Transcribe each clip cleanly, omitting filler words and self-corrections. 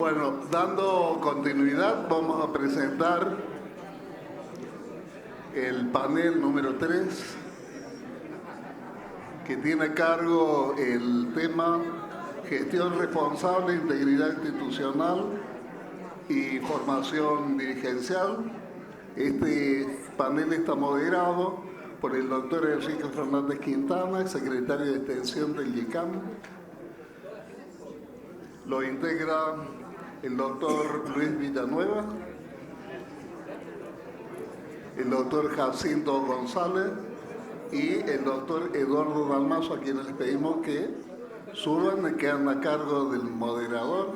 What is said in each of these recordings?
Bueno, dando continuidad, vamos a presentar el panel número 3, que tiene a cargo el tema Gestión responsable, integridad institucional y formación dirigencial. Este panel está moderado por el doctor Enrique Fernández Quintana, secretario de Extensión del IECAM. Lo integra el doctor Luis Villanueva, el doctor Jacinto González y el doctor Eduardo Dalmazo, a quienes les pedimos que suban y quedan a cargo del moderador.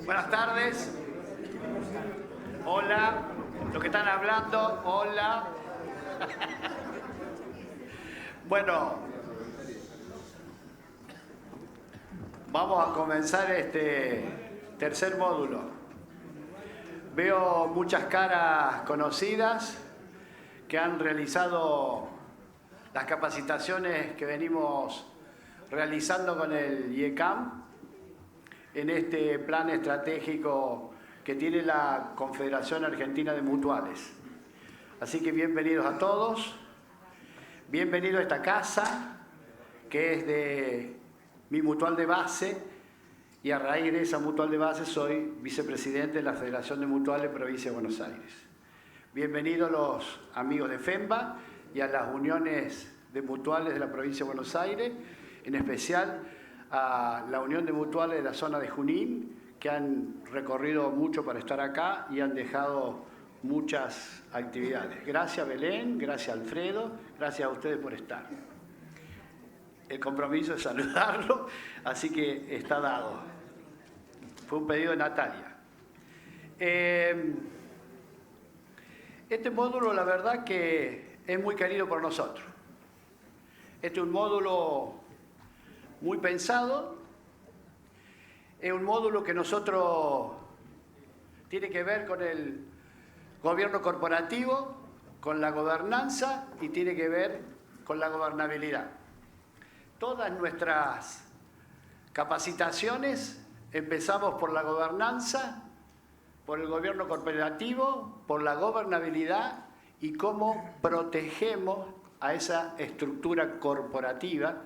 Buenas tardes. Hola. Los que están hablando, hola. Bueno, vamos a comenzar este tercer módulo. Veo muchas caras conocidas que han realizado las capacitaciones que venimos realizando con el IECAM en este plan estratégico que tiene la Confederación Argentina de Mutuales. Así que bienvenidos a todos. Bienvenido a esta casa, que es de mi mutual de base, y a raíz de esa mutual de base soy vicepresidente de la Federación de Mutuales Provincia de Buenos Aires. Bienvenidos los amigos de FEMBA y a las uniones de mutuales de la Provincia de Buenos Aires, en especial a la Unión de Mutuales de la zona de Junín, que han recorrido mucho para estar acá y han dejado muchas actividades. Gracias Belén, gracias Alfredo, gracias a ustedes por estar. El compromiso es saludarlo, así que está dado. Fue un pedido de Natalia. Este módulo, la verdad que es muy querido por nosotros. Este es un módulo muy pensado, es un módulo que nosotros tiene que ver con el gobierno corporativo, con la gobernanza y tiene que ver con la gobernabilidad. Todas nuestras capacitaciones empezamos por la gobernanza, por el gobierno corporativo, por la gobernabilidad y cómo protegemos a esa estructura corporativa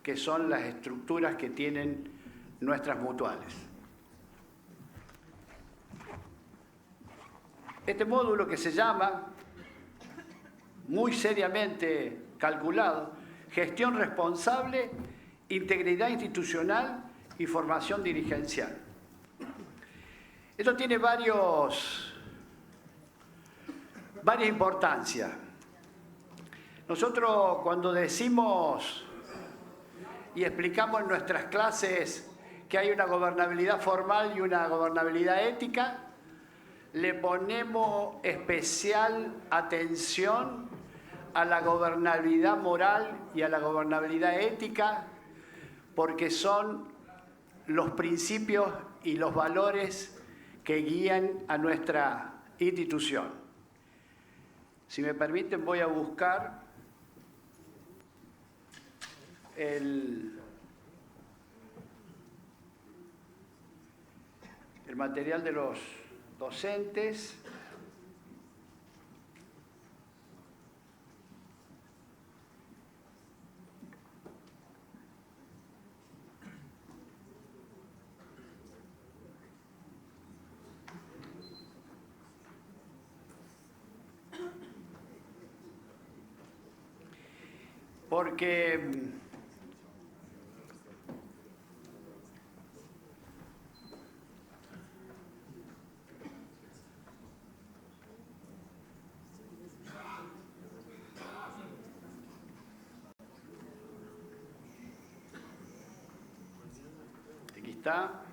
que son las estructuras que tienen nuestras mutuales. Este módulo, que se llama, muy seriamente calculado, Gestión responsable, integridad institucional y formación dirigencial. Esto tiene varias importancias. Nosotros, cuando decimos y explicamos en nuestras clases que hay una gobernabilidad formal y una gobernabilidad ética, le ponemos especial atención a la gobernabilidad moral y a la gobernabilidad ética, porque son los principios y los valores que guían a nuestra institución. Si me permiten, voy a buscar el material de los docentes. Porque aquí está.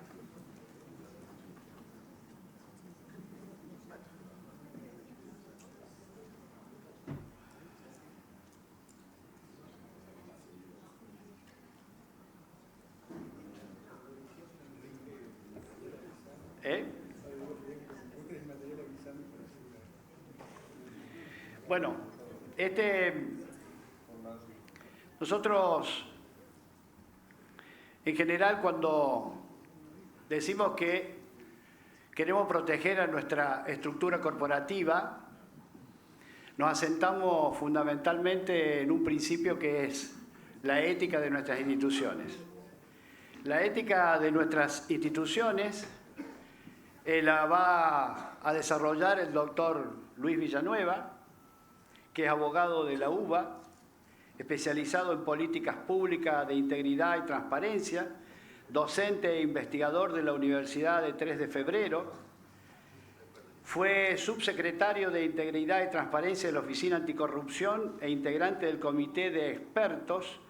Bueno, nosotros En general, cuando decimos que queremos proteger a nuestra estructura corporativa, nos asentamos fundamentalmente en un principio que es la ética de nuestras instituciones. La ética de nuestras instituciones la va a desarrollar el doctor Luis Villanueva, que es abogado de la UBA, especializado en políticas públicas de integridad y transparencia, docente e investigador de la Universidad de 3 de Febrero, fue subsecretario de Integridad y Transparencia de la Oficina Anticorrupción e integrante del Comité de Expertos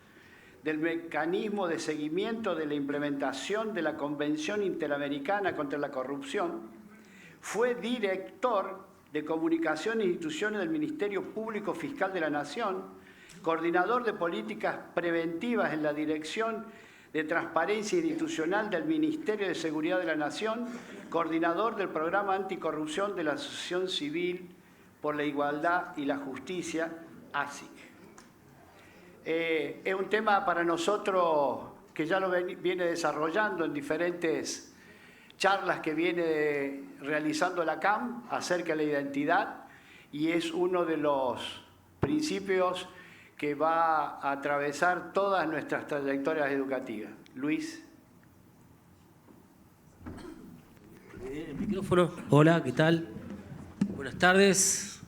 del Mecanismo de Seguimiento de la Implementación de la Convención Interamericana contra la Corrupción. Fue director de Comunicación e Instituciones del Ministerio Público Fiscal de la Nación, coordinador de políticas preventivas en la Dirección de Transparencia Institucional del Ministerio de Seguridad de la Nación, coordinador del Programa Anticorrupción de la Asociación Civil por la Igualdad y la Justicia, ASIC. Es un tema para nosotros que ya lo viene desarrollando en diferentes charlas que viene realizando la CAM acerca de la identidad, y es uno de los principios que va a atravesar todas nuestras trayectorias educativas. Luis. El micrófono. Hola, ¿qué tal? Buenas tardes.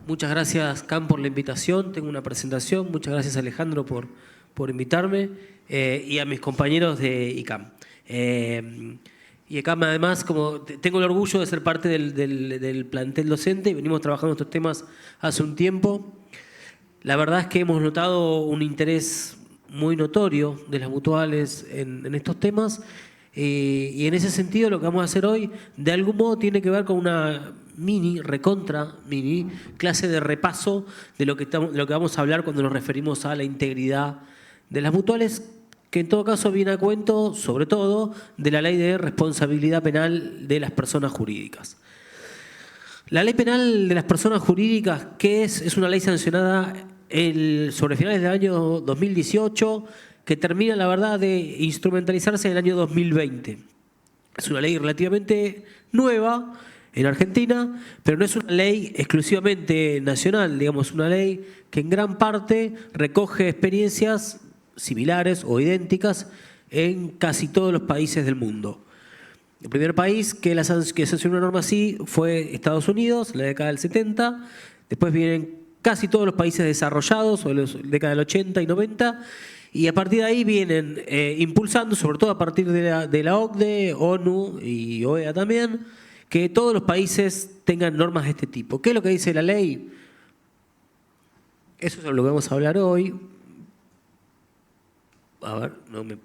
Muchas gracias, CAM, por la invitación. Tengo una presentación. Muchas gracias, Alejandro, por invitarme, y a mis compañeros de ICAM. Y ICAM, además, como tengo el orgullo de ser parte del plantel docente, y venimos trabajando estos temas hace un tiempo. La verdad es que hemos notado un interés muy notorio de las mutuales en estos temas, y en ese sentido lo que vamos a hacer hoy de algún modo tiene que ver con una recontra mini clase de repaso de lo que vamos a hablar cuando nos referimos a la integridad de las mutuales, que en todo caso viene a cuento sobre todo de la Ley de Responsabilidad Penal de las Personas Jurídicas. La Ley Penal de las Personas Jurídicas, ¿qué es? Es una ley sancionada sobre finales del año 2018, que termina, la verdad, de instrumentalizarse en el año 2020. Es una ley relativamente nueva en Argentina, pero no es una ley exclusivamente nacional, digamos, una ley que en gran parte recoge experiencias similares o idénticas en casi todos los países del mundo. El primer país que sancionó una norma así fue Estados Unidos, en la década del 70. Después vienen casi todos los países desarrollados, o la década del 80 y 90. Y a partir de ahí vienen impulsando, sobre todo a partir de la OCDE, ONU y OEA también, que todos los países tengan normas de este tipo. ¿Qué es lo que dice la ley? Eso es lo que vamos a hablar hoy. A ver, no me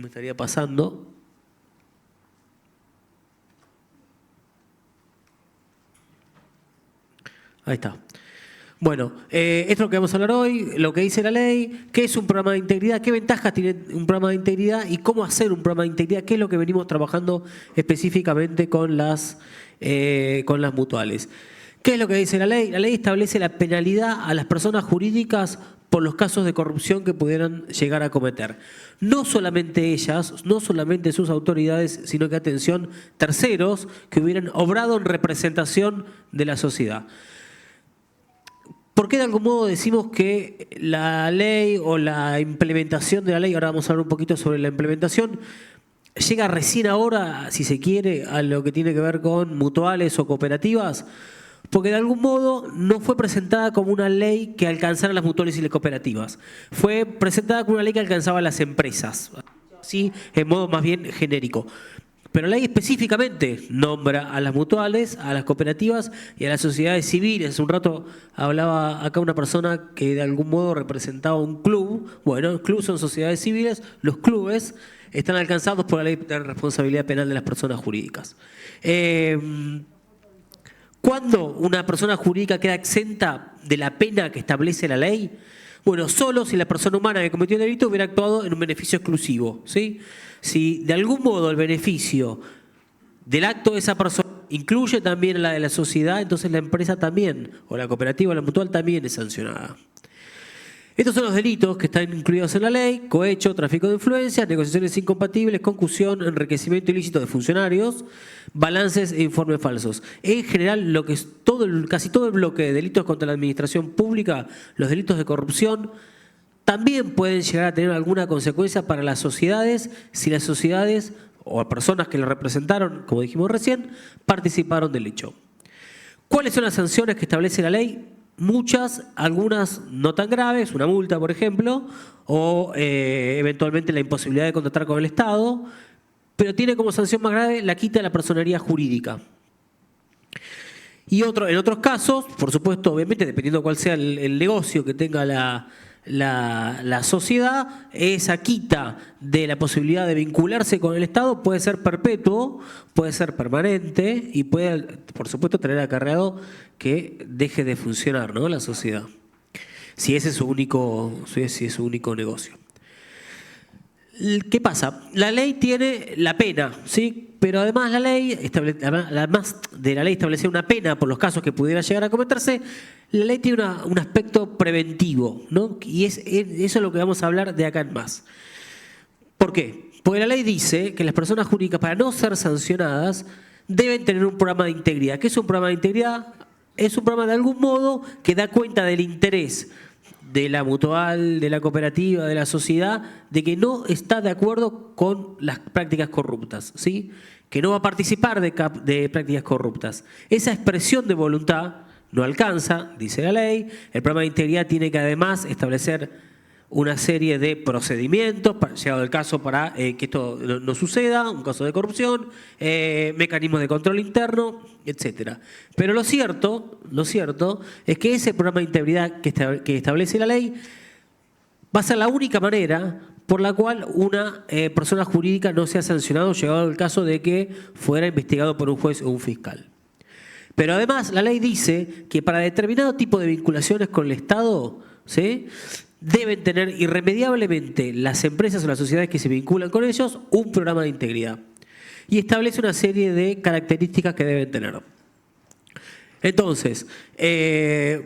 estaría pasando. Ahí está. Bueno, esto es lo que vamos a hablar hoy, lo que dice la ley, qué es un programa de integridad, qué ventajas tiene un programa de integridad y cómo hacer un programa de integridad, qué es lo que venimos trabajando específicamente con las mutuales. ¿Qué es lo que dice la ley? La ley establece la penalidad a las personas jurídicas por los casos de corrupción que pudieran llegar a cometer. No solamente ellas, no solamente sus autoridades, sino que, atención, terceros que hubieran obrado en representación de la sociedad. ¿Por qué de algún modo decimos que la ley o la implementación de la ley, ahora vamos a hablar un poquito sobre la implementación, llega recién ahora, si se quiere, a lo que tiene que ver con mutuales o cooperativas? Porque de algún modo no fue presentada como una ley que alcanzara las mutuales y las cooperativas. Fue presentada como una ley que alcanzaba a las empresas, así en modo más bien genérico. Pero la ley específicamente nombra a las mutuales, a las cooperativas y a las sociedades civiles. Hace un rato hablaba acá una persona que de algún modo representaba un club. Bueno, los clubes son sociedades civiles, los clubes están alcanzados por la Ley de Responsabilidad Penal de las Personas Jurídicas. ¿Cuándo una persona jurídica queda exenta de la pena que establece la ley? Bueno, solo si la persona humana que cometió el delito hubiera actuado en un beneficio exclusivo, ¿sí? Si de algún modo el beneficio del acto de esa persona incluye también la de la sociedad, entonces la empresa también, o la cooperativa o la mutual también es sancionada. Estos son los delitos que están incluidos en la ley: cohecho, tráfico de influencias, negociaciones incompatibles, concusión, enriquecimiento ilícito de funcionarios, balances e informes falsos. En general, lo que es casi todo el bloque de delitos contra la administración pública, los delitos de corrupción, también pueden llegar a tener alguna consecuencia para las sociedades si las sociedades o personas que lo representaron, como dijimos recién, participaron del hecho. ¿Cuáles son las sanciones que establece la ley? Muchas, algunas no tan graves, una multa, por ejemplo, o eventualmente la imposibilidad de contratar con el Estado, pero tiene como sanción más grave la quita de la personería jurídica. Y en otros casos, por supuesto, obviamente, dependiendo cuál sea el negocio que tenga la sociedad, esa quita de la posibilidad de vincularse con el Estado puede ser perpetuo, puede ser permanente y puede, por supuesto, tener acarreado que deje de funcionar, ¿no?, la sociedad, si ese es su único negocio. ¿Qué pasa? La ley tiene la pena, ¿sí? Pero además además de la ley establecer una pena por los casos que pudiera llegar a cometerse, la ley tiene un aspecto preventivo, ¿no? Y eso es lo que vamos a hablar de acá en más. ¿Por qué? Porque la ley dice que las personas jurídicas, para no ser sancionadas, deben tener un programa de integridad. ¿Qué es un programa de integridad? Es un programa de algún modo que da cuenta del interés de la mutual, de la cooperativa, de la sociedad, de que no está de acuerdo con las prácticas corruptas, ¿sí? Que no va a participar de prácticas corruptas. Esa expresión de voluntad no alcanza, dice la ley. El programa de integridad tiene que además establecer una serie de procedimientos, llegado el caso, para que esto no suceda, un caso de corrupción, mecanismos de control interno, etcétera. Pero lo cierto es que ese programa de integridad que establece la ley va a ser la única manera por la cual una persona jurídica no sea sancionado, llegado el caso de que fuera investigado por un juez o un fiscal. Pero además la ley dice que para determinado tipo de vinculaciones con el Estado, ¿sí?, deben tener irremediablemente las empresas o las sociedades que se vinculan con ellos un programa de integridad. Y establece una serie de características que deben tener. Entonces,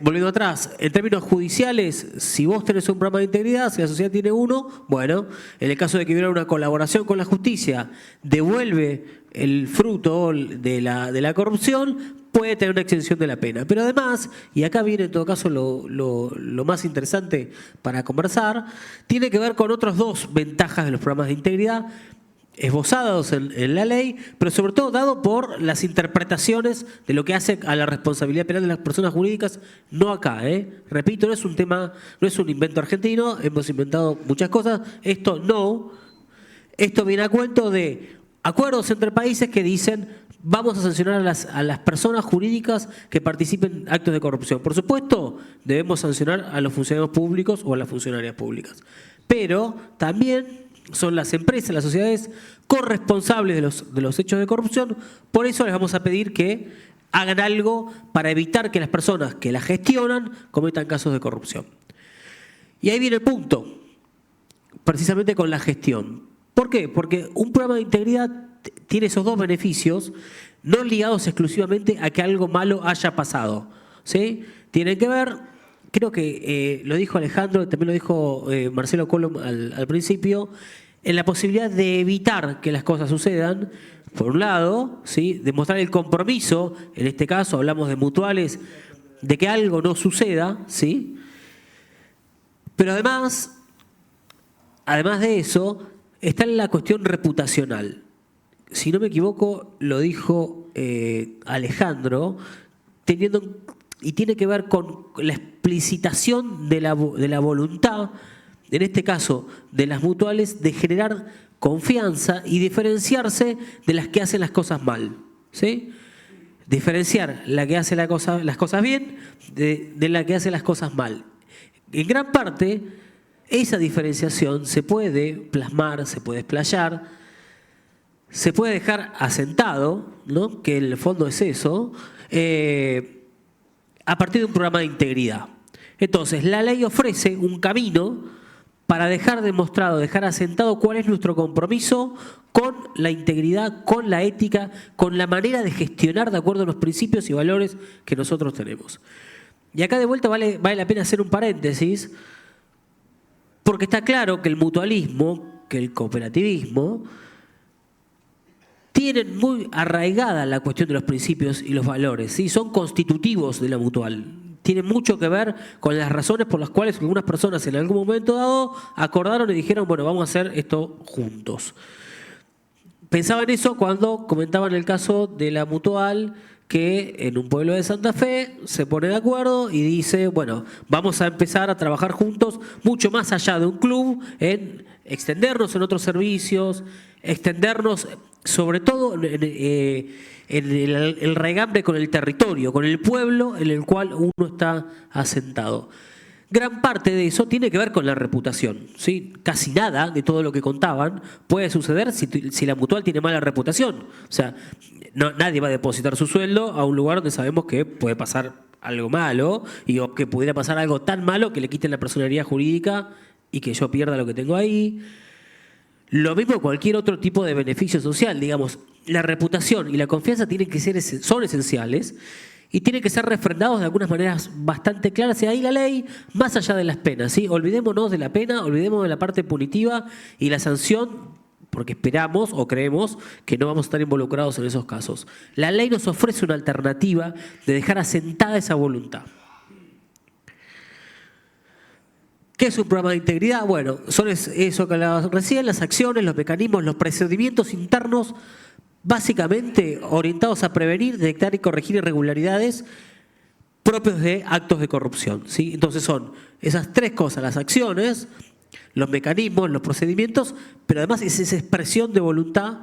volviendo atrás, en términos judiciales, si vos tenés un programa de integridad, si la sociedad tiene uno, bueno, en el caso de que hubiera una colaboración con la justicia, devuelve el fruto de la corrupción, puede tener una exención de la pena. Pero además, y acá viene en todo caso lo más interesante para conversar, tiene que ver con otras dos ventajas de los programas de integridad, esbozados en la ley, pero sobre todo dado por las interpretaciones de lo que hace a la responsabilidad penal de las personas jurídicas, no acá, repito, no es un tema, no es un invento argentino, hemos inventado muchas cosas, esto viene a cuento de acuerdos entre países que dicen: vamos a sancionar a las personas jurídicas que participen en actos de corrupción. Por supuesto, debemos sancionar a los funcionarios públicos o a las funcionarias públicas. Pero también son las empresas, las sociedades corresponsables de los hechos de corrupción. Por eso les vamos a pedir que hagan algo para evitar que las personas que la gestionan cometan casos de corrupción. Y ahí viene el punto, precisamente con la gestión. ¿Por qué? Porque un programa de integridad tiene esos dos beneficios, no ligados exclusivamente a que algo malo haya pasado, ¿sí? Tienen que ver, creo que lo dijo Alejandro, también lo dijo Marcelo Colom al principio, en la posibilidad de evitar que las cosas sucedan, por un lado, ¿sí?, demostrar el compromiso, en este caso hablamos de mutuales, de que algo no suceda, ¿sí? Pero además de eso, está en la cuestión reputacional. Si no me equivoco, lo dijo Alejandro, y tiene que ver con la explicitación de la voluntad, en este caso de las mutuales, de generar confianza y diferenciarse de las que hacen las cosas mal, ¿sí? Diferenciar la que hace las cosas bien de la que hace las cosas mal. En gran parte, esa diferenciación se puede plasmar, se puede explayar, se puede dejar asentado, ¿no?, que en el fondo es eso, a partir de un programa de integridad. Entonces, la ley ofrece un camino para dejar demostrado, dejar asentado cuál es nuestro compromiso con la integridad, con la ética, con la manera de gestionar de acuerdo a los principios y valores que nosotros tenemos. Y acá de vuelta vale la pena hacer un paréntesis, Porque está claro que el mutualismo, que el cooperativismo, tienen muy arraigada la cuestión de los principios y los valores, ¿sí? Son constitutivos de la mutual. Tienen mucho que ver con las razones por las cuales algunas personas en algún momento dado acordaron y dijeron, bueno, vamos a hacer esto juntos. Pensaba en eso cuando comentaban el caso de la mutual, que en un pueblo de Santa Fe se pone de acuerdo y dice, bueno, vamos a empezar a trabajar juntos mucho más allá de un club, en extendernos en otros servicios, extendernos sobre todo en el raigambre con el territorio, con el pueblo en el cual uno está asentado. Gran parte de eso tiene que ver con la reputación, ¿sí? Casi nada de todo lo que contaban puede suceder si la mutual tiene mala reputación. O sea, nadie va a depositar su sueldo a un lugar donde sabemos que puede pasar algo malo o que pudiera pasar algo tan malo que le quiten la personalidad jurídica y que yo pierda lo que tengo ahí. Lo mismo cualquier otro tipo de beneficio social, digamos. La reputación y la confianza son esenciales y tienen que ser refrendados de algunas maneras bastante claras. Y ahí la ley, más allá de las penas, ¿sí? Olvidémonos de la pena, olvidémonos de la parte punitiva y la sanción, porque esperamos o creemos que no vamos a estar involucrados en esos casos. La ley nos ofrece una alternativa de dejar asentada esa voluntad. ¿Qué es un programa de integridad? Bueno, son eso que hablaba recién, las acciones, los mecanismos, los procedimientos internos, básicamente orientados a prevenir, detectar y corregir irregularidades propios de actos de corrupción, ¿sí? Entonces son esas tres cosas, las acciones, los mecanismos, los procedimientos, pero además es esa expresión de voluntad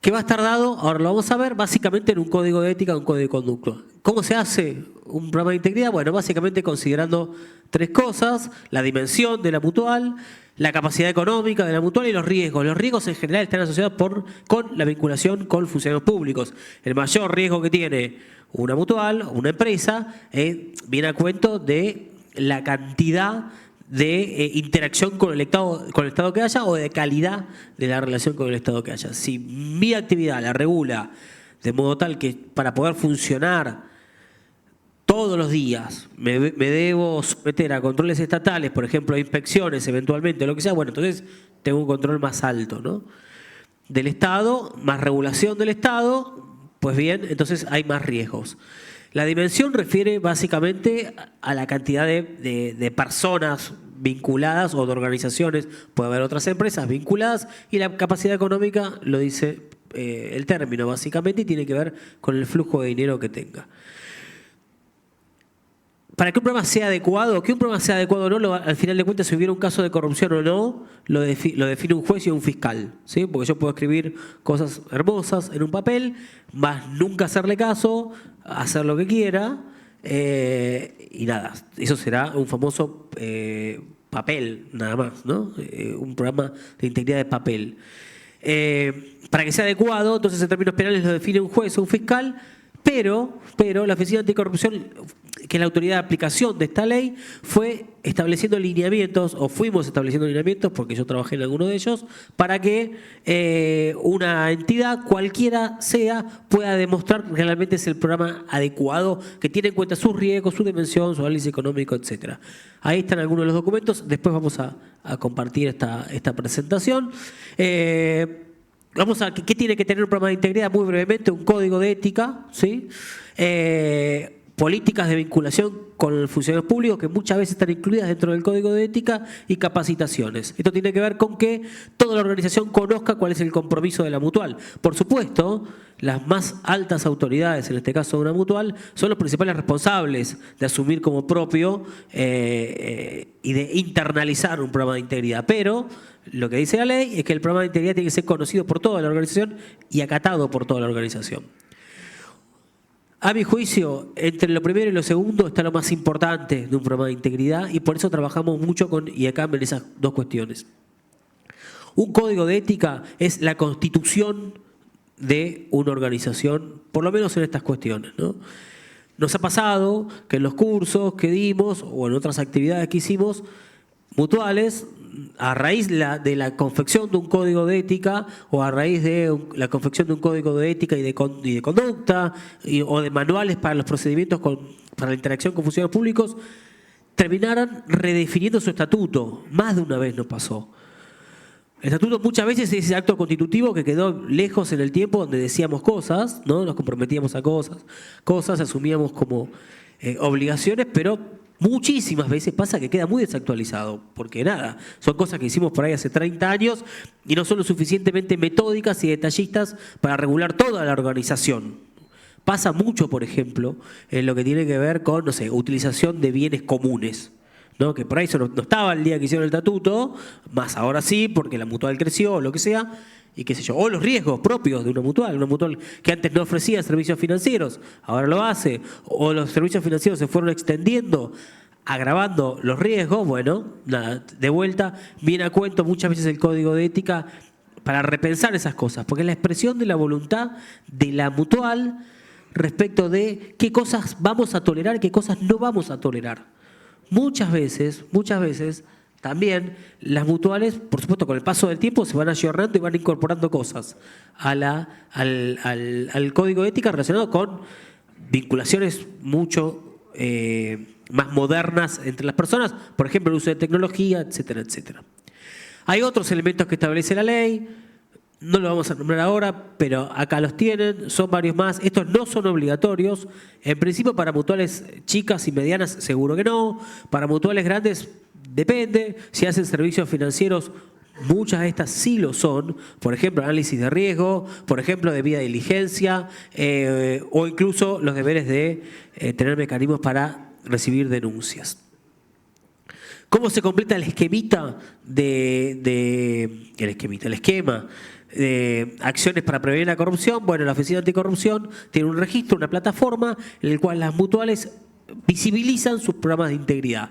que va a estar dado, ahora lo vamos a ver, básicamente en un código de ética, un código de conducta. ¿Cómo se hace un programa de integridad? Bueno, básicamente considerando tres cosas: la dimensión de la mutual, la capacidad económica de la mutual y los riesgos. Los riesgos en general están asociados con la vinculación con funcionarios públicos. El mayor riesgo que tiene una mutual, una empresa, viene a cuento de la cantidad de interacción con el Estado que haya o de calidad de la relación con el Estado que haya. Si mi actividad la regula de modo tal que para poder funcionar todos los días me debo someter a controles estatales, por ejemplo, a inspecciones, eventualmente, lo que sea, bueno, entonces tengo un control más alto, ¿no? Del Estado, más regulación del Estado, pues bien, entonces hay más riesgos. La dimensión refiere básicamente a la cantidad de personas vinculadas o de organizaciones, puede haber otras empresas vinculadas, y la capacidad económica lo dice el término básicamente y tiene que ver con el flujo de dinero que tenga. Para que un programa sea adecuado, o no, al final de cuentas, si hubiera un caso de corrupción o no, lo define un juez y un fiscal, ¿sí? Porque yo puedo escribir cosas hermosas en un papel, más nunca hacerle caso, hacer lo que quiera, y nada, eso será un famoso papel, nada más, ¿no? Un programa de integridad de papel. Para que sea adecuado, entonces en términos penales lo define un juez o un fiscal, pero la Oficina Anticorrupción, que es la autoridad de aplicación de esta ley, fue estableciendo lineamientos, o fuimos estableciendo lineamientos, porque yo trabajé en alguno de ellos, para que una entidad, cualquiera sea, pueda demostrar que realmente es el programa adecuado, que tiene en cuenta sus riesgos, su dimensión, su análisis económico, etc. Ahí están algunos de los documentos, después vamos a compartir esta presentación. Vamos a qué tiene que tener un programa de integridad, muy brevemente: un código de ética, ¿sí? Políticas de vinculación con el funcionario público, que muchas veces están incluidas dentro del código de ética, y capacitaciones. Esto tiene que ver con que toda la organización conozca cuál es el compromiso de la mutual. Por supuesto, las más altas autoridades, en este caso de una mutual, son los principales responsables de asumir como propio y de internalizar un programa de integridad. Pero lo que dice la ley es que el programa de integridad tiene que ser conocido por toda la organización y acatado por toda la organización. A mi juicio, entre lo primero y lo segundo está lo más importante de un programa de integridad, y por eso trabajamos mucho con IACAM en esas dos cuestiones. Un código de ética es la constitución de una organización, por lo menos en estas cuestiones, ¿no? Nos ha pasado que en los cursos que dimos o en otras actividades que hicimos mutuales, a raíz de la confección de un código de ética o a raíz de la confección de un código de ética y de conducta o de manuales para los procedimientos para la interacción con funcionarios públicos, terminaran redefiniendo su estatuto. Más de una vez nos pasó. El estatuto muchas veces es ese acto constitutivo que quedó lejos en el tiempo, donde decíamos cosas, ¿no? Nos comprometíamos a cosas asumíamos como obligaciones, pero muchísimas veces pasa que queda muy desactualizado, porque nada, son cosas que hicimos por ahí hace 30 años y no son lo suficientemente metódicas y detallistas para regular toda la organización. Pasa mucho, por ejemplo, en lo que tiene que ver con, no sé, utilización de bienes comunes, ¿no? Que por ahí eso no estaba el día que hicieron el estatuto, más ahora sí, porque la mutual creció o lo que sea, y qué sé yo, o los riesgos propios de una mutual que antes no ofrecía servicios financieros, ahora lo hace, o los servicios financieros se fueron extendiendo, agravando los riesgos. Bueno, nada, de vuelta, viene a cuento muchas veces el código de ética para repensar esas cosas, porque es la expresión de la voluntad de la mutual respecto de qué cosas vamos a tolerar y qué cosas no vamos a tolerar. Muchas veces, también las mutuales, por supuesto, con el paso del tiempo se van ayornando y van incorporando cosas al código de ética relacionado con vinculaciones mucho más modernas entre las personas, por ejemplo, el uso de tecnología, etcétera, etcétera. Hay otros elementos que establece la ley, no lo vamos a nombrar ahora, pero acá los tienen, son varios más. Estos no son obligatorios. En principio, para mutuales chicas y medianas, seguro que no. Para mutuales grandes, depende. Si hacen servicios financieros, muchas de estas sí lo son. Por ejemplo, análisis de riesgo, por ejemplo, debida diligencia, o incluso los deberes de tener mecanismos para recibir denuncias. ¿Cómo se completa el esquema de acciones para prevenir la corrupción? Bueno, la Oficina Anticorrupción tiene un registro, una plataforma en el cual las mutuales visibilizan sus programas de integridad.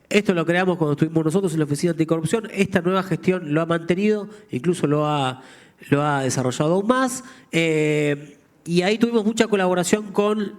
Esto lo creamos cuando estuvimos nosotros en la Oficina Anticorrupción. Esta nueva gestión lo ha mantenido, incluso lo ha desarrollado aún más. Y ahí tuvimos mucha colaboración con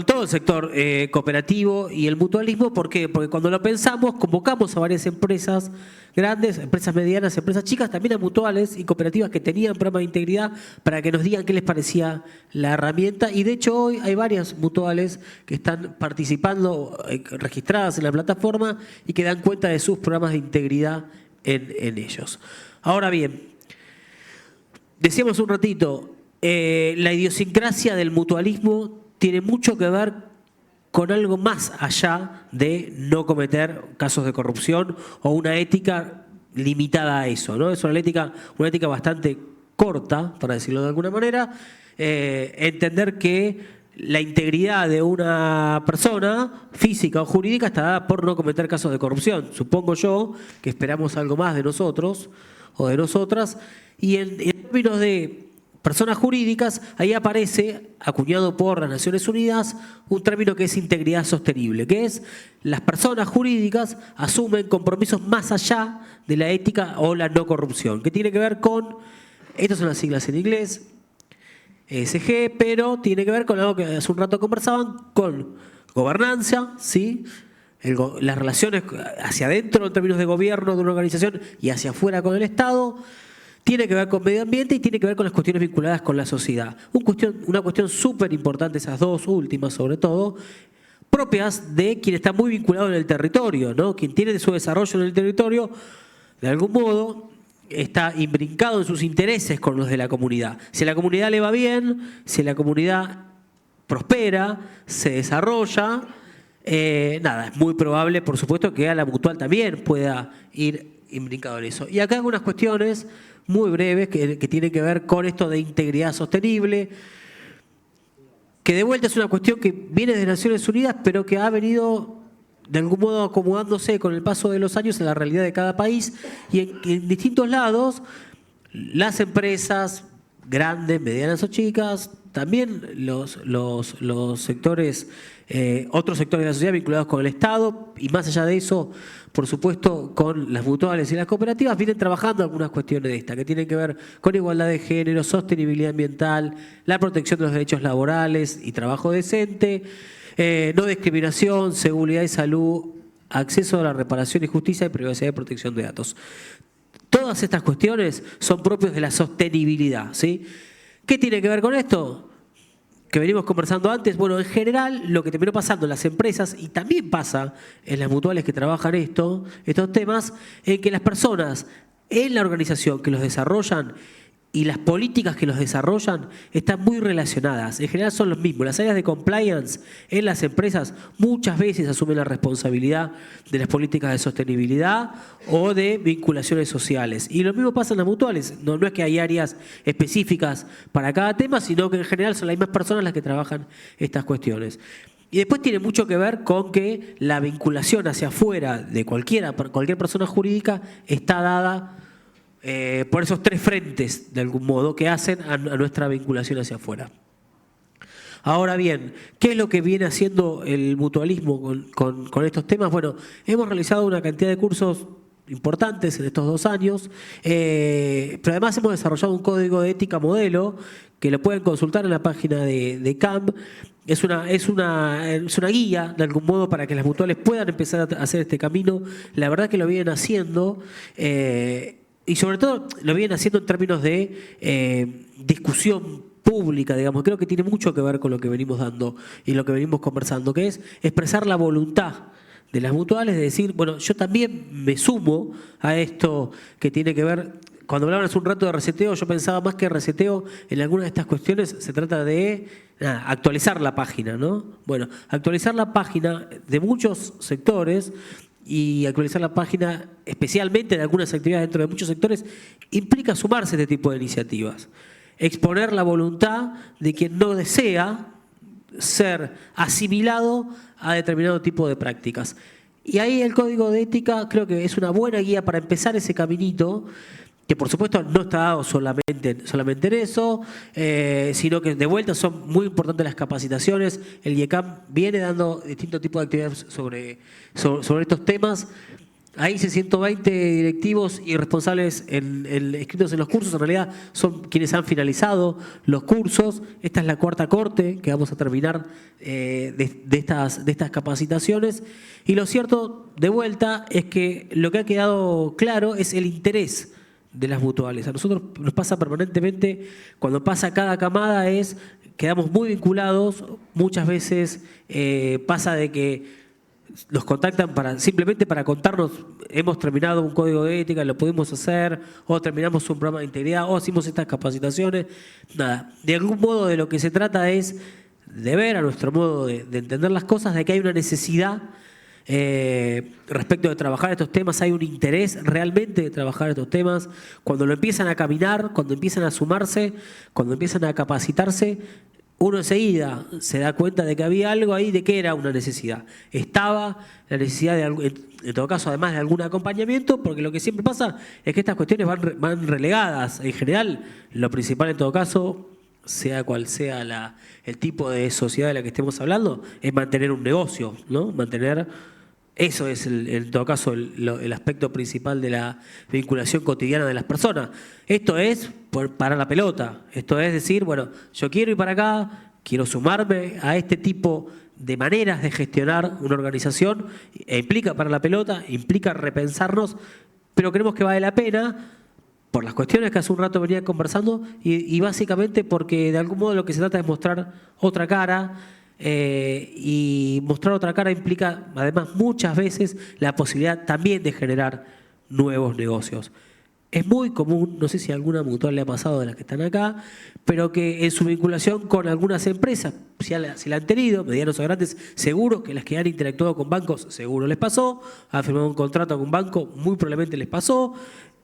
todo el sector cooperativo y el mutualismo. ¿Por qué? Porque cuando lo pensamos, convocamos a varias empresas grandes, empresas medianas, empresas chicas, también a mutuales y cooperativas que tenían programas de integridad para que nos digan qué les parecía la herramienta. Y de hecho hoy hay varias mutuales que están participando, registradas en la plataforma y que dan cuenta de sus programas de integridad en ellos. Ahora bien, decíamos un ratito, la idiosincrasia del mutualismo tiene mucho que ver con algo más allá de no cometer casos de corrupción o una ética limitada a eso, ¿no? Es una ética bastante corta, para decirlo de alguna manera. Entender que la integridad de una persona física o jurídica está dada por no cometer casos de corrupción. Supongo yo que esperamos algo más de nosotros o de nosotras. Y en términos de personas jurídicas, ahí aparece, acuñado por las Naciones Unidas, un término que es integridad sostenible, que es las personas jurídicas asumen compromisos más allá de la ética o la no corrupción, que tiene que ver con, estas son las siglas en inglés, ESG, pero tiene que ver con algo que hace un rato conversaban, con gobernanza, ¿sí? Las relaciones hacia adentro en términos de gobierno de una organización y hacia afuera con el Estado. Tiene que ver con medio ambiente y tiene que ver con las cuestiones vinculadas con la sociedad. Una cuestión súper importante, esas dos últimas sobre todo, propias de quien está muy vinculado en el territorio, ¿no? Quien tiene su desarrollo en el territorio, de algún modo, está imbrincado en sus intereses con los de la comunidad. Si a la comunidad le va bien, si la comunidad prospera, se desarrolla, es muy probable, por supuesto, que a la mutual también pueda ir imbrincado en eso. Y acá hay algunas cuestiones muy breves que tienen que ver con esto de integridad sostenible, que de vuelta es una cuestión que viene de Naciones Unidas, pero que ha venido de algún modo acomodándose con el paso de los años en la realidad de cada país, y en distintos lados las empresas grandes, medianas o chicas, también los sectores, otros sectores de la sociedad vinculados con el Estado, y más allá de eso, por supuesto, con las mutuales y las cooperativas, vienen trabajando algunas cuestiones de estas, que tienen que ver con igualdad de género, sostenibilidad ambiental, la protección de los derechos laborales y trabajo decente, no discriminación, seguridad y salud, acceso a la reparación y justicia y privacidad y protección de datos. Todas estas cuestiones son propias de la sostenibilidad, ¿sí? ¿Qué tiene que ver con esto? que venimos conversando antes, bueno, en general lo que terminó pasando en las empresas, y también pasa en las mutuales que trabajan estos temas, es que las personas en la organización que los desarrollan y las políticas que los desarrollan están muy relacionadas. En general son los mismos. Las áreas de compliance en las empresas muchas veces asumen la responsabilidad de las políticas de sostenibilidad o de vinculaciones sociales. Y lo mismo pasa en las mutuales. No es que hay áreas específicas para cada tema, sino que en general son las mismas personas las que trabajan estas cuestiones. Y después tiene mucho que ver con que la vinculación hacia afuera de cualquier persona jurídica está dada por esos tres frentes, de algún modo, que hacen a nuestra vinculación hacia afuera. Ahora bien, ¿qué es lo que viene haciendo el mutualismo con estos temas? Bueno, hemos realizado una cantidad de cursos importantes en estos 2 años, pero además hemos desarrollado un código de ética modelo que lo pueden consultar en la página de CAM. Es una guía, de algún modo, para que las mutuales puedan empezar a hacer este camino. La verdad que lo vienen haciendo, y sobre todo lo vienen haciendo en términos de discusión pública, digamos. Creo que tiene mucho que ver con lo que venimos dando y lo que venimos conversando, que es expresar la voluntad de las mutuales de decir, bueno, yo también me sumo a esto que tiene que ver. Cuando hablaban hace un rato de reseteo, yo pensaba más que reseteo en algunas de estas cuestiones se trata de actualizar la página, ¿no? Bueno, actualizar la página de muchos sectores y actualizar la página especialmente de algunas actividades dentro de muchos sectores implica sumarse a este tipo de iniciativas. Exponer la voluntad de quien no desea ser asimilado a determinado tipo de prácticas. Y ahí el código de ética creo que es una buena guía para empezar ese caminito, que por supuesto no está dado solamente en eso, sino que de vuelta son muy importantes las capacitaciones. El IECAM viene dando distintos tipos de actividades sobre estos temas. Hay 120 directivos y responsables escritos en los cursos, en realidad son quienes han finalizado los cursos. Esta es la 4ª corte que vamos a terminar de estas capacitaciones. Y lo cierto, de vuelta, es que lo que ha quedado claro es el interés de las mutuales. A nosotros nos pasa permanentemente, cuando pasa cada camada, quedamos muy vinculados. Muchas veces pasa de que los contactan simplemente para contarnos, hemos terminado un código de ética, lo pudimos hacer, o terminamos un programa de integridad, o hicimos estas capacitaciones. Nada, de algún modo de lo que se trata es de ver, a nuestro modo de entender las cosas, de que hay una necesidad respecto de trabajar estos temas, hay un interés realmente de trabajar estos temas. Cuando lo empiezan a caminar, cuando empiezan a sumarse, cuando empiezan a capacitarse, uno enseguida se da cuenta de que había algo ahí, de que era una necesidad. Estaba la necesidad en todo caso, además de algún acompañamiento, porque lo que siempre pasa es que estas cuestiones van relegadas. En general, lo principal en todo caso, sea cual sea el tipo de sociedad de la que estemos hablando, es mantener un negocio, ¿no? Eso es, en todo caso, el aspecto principal de la vinculación cotidiana de las personas. Esto es parar la pelota. Esto es decir, bueno, yo quiero ir para acá, quiero sumarme a este tipo de maneras de gestionar una organización. Implica parar la pelota, implica repensarnos, pero creemos que vale la pena por las cuestiones que hace un rato venía conversando y básicamente porque de algún modo lo que se trata es mostrar otra cara. Y mostrar otra cara implica, además, muchas veces la posibilidad también de generar nuevos negocios. Es muy común, no sé si a alguna mutual le ha pasado de las que están acá, pero que en su vinculación con algunas empresas, si la han tenido, medianos o grandes, seguro que las que han interactuado con bancos, seguro les pasó, han firmado un contrato con un banco, muy probablemente les pasó,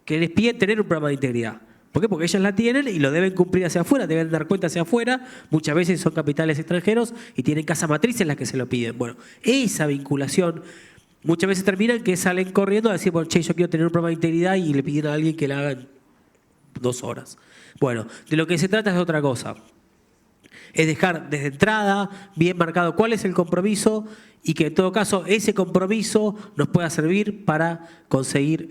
que les piden tener un programa de integridad. ¿Por qué? Porque ellas la tienen y lo deben cumplir hacia afuera, deben dar cuenta hacia afuera. Muchas veces son capitales extranjeros y tienen casa matriz en las que se lo piden. Bueno, esa vinculación muchas veces termina en que salen corriendo a decir, bueno, che, yo quiero tener un programa de integridad y le piden a alguien que la haga en 2 horas. Bueno, de lo que se trata es de otra cosa. Es dejar desde entrada bien marcado cuál es el compromiso y que en todo caso ese compromiso nos pueda servir para conseguir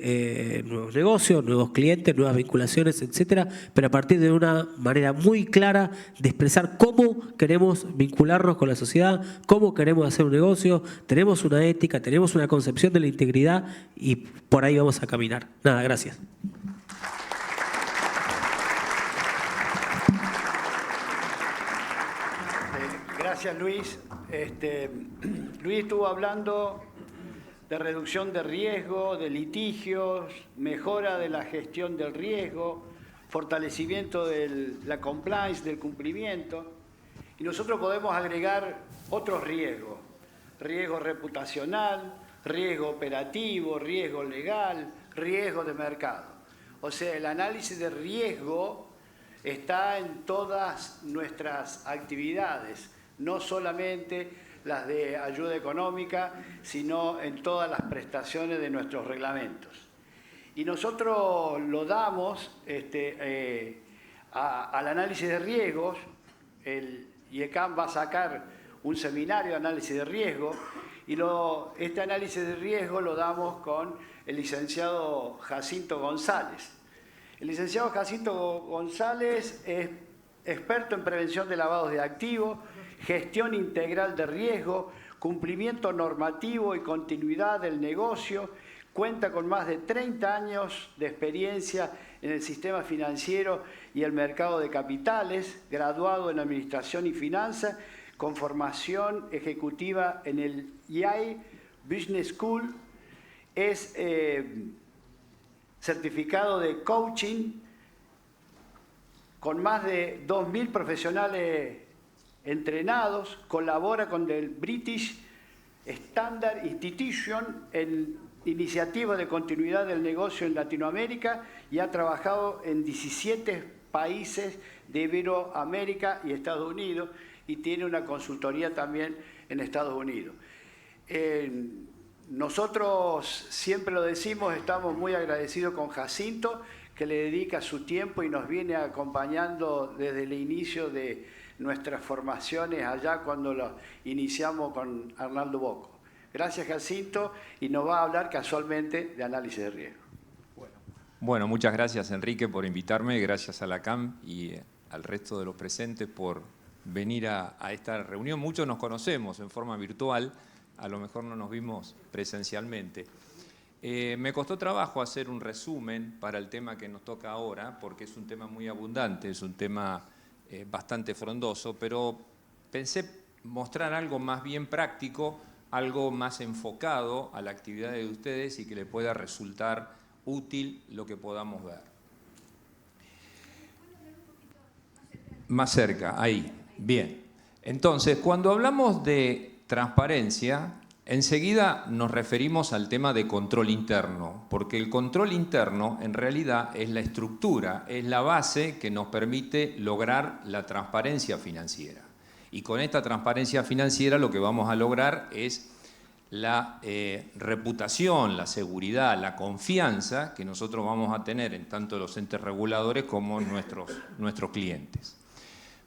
nuevos negocios, nuevos clientes, nuevas vinculaciones, etcétera, pero a partir de una manera muy clara de expresar cómo queremos vincularnos con la sociedad, cómo queremos hacer un negocio, tenemos una ética, tenemos una concepción de la integridad y por ahí vamos a caminar. Nada, gracias. Gracias, Luis. Luis estuvo hablando de reducción de riesgo, de litigios, mejora de la gestión del riesgo, fortalecimiento de la compliance, del cumplimiento. Y nosotros podemos agregar otros riesgos: riesgo reputacional, riesgo operativo, riesgo legal, riesgo de mercado. O sea, el análisis de riesgo está en todas nuestras actividades, no solamente las de ayuda económica, sino en todas las prestaciones de nuestros reglamentos. Y nosotros lo damos al análisis de riesgos. El IECAM va a sacar un seminario de análisis de riesgo y este análisis de riesgo lo damos con el licenciado Jacinto González. El licenciado Jacinto González es experto en prevención de lavados de activos, gestión integral de riesgo, cumplimiento normativo y continuidad del negocio. Cuenta con más de 30 años de experiencia en el sistema financiero y el mercado de capitales, graduado en Administración y Finanzas, con formación ejecutiva en el Yale Business School. Es certificado de coaching con más de 2.000 profesionales entrenados. Colabora con el British Standard Institution en iniciativas de continuidad del negocio en Latinoamérica y ha trabajado en 17 países de Iberoamérica y Estados Unidos, y tiene una consultoría también en Estados Unidos. Nosotros siempre lo decimos, estamos muy agradecidos con Jacinto, que le dedica su tiempo y nos viene acompañando desde el inicio de nuestras formaciones allá cuando lo iniciamos con Arnaldo Bocco. Gracias, Jacinto, y nos va a hablar casualmente de análisis de riesgo. Bueno, muchas gracias, Enrique, por invitarme. Gracias a la CAM y al resto de los presentes por venir a esta reunión. Muchos nos conocemos en forma virtual, a lo mejor no nos vimos presencialmente. Me costó trabajo hacer un resumen para el tema que nos toca ahora, porque es un tema muy abundante, es un tema bastante frondoso, pero pensé mostrar algo más bien práctico, algo más enfocado a la actividad de ustedes y que le pueda resultar útil lo que podamos ver. Más cerca, ahí. Bien. Entonces, cuando hablamos de transparencia, enseguida nos referimos al tema de control interno, porque el control interno en realidad es la estructura, es la base que nos permite lograr la transparencia financiera. Y con esta transparencia financiera lo que vamos a lograr es la reputación, la seguridad, la confianza que nosotros vamos a tener en tanto los entes reguladores como nuestros clientes.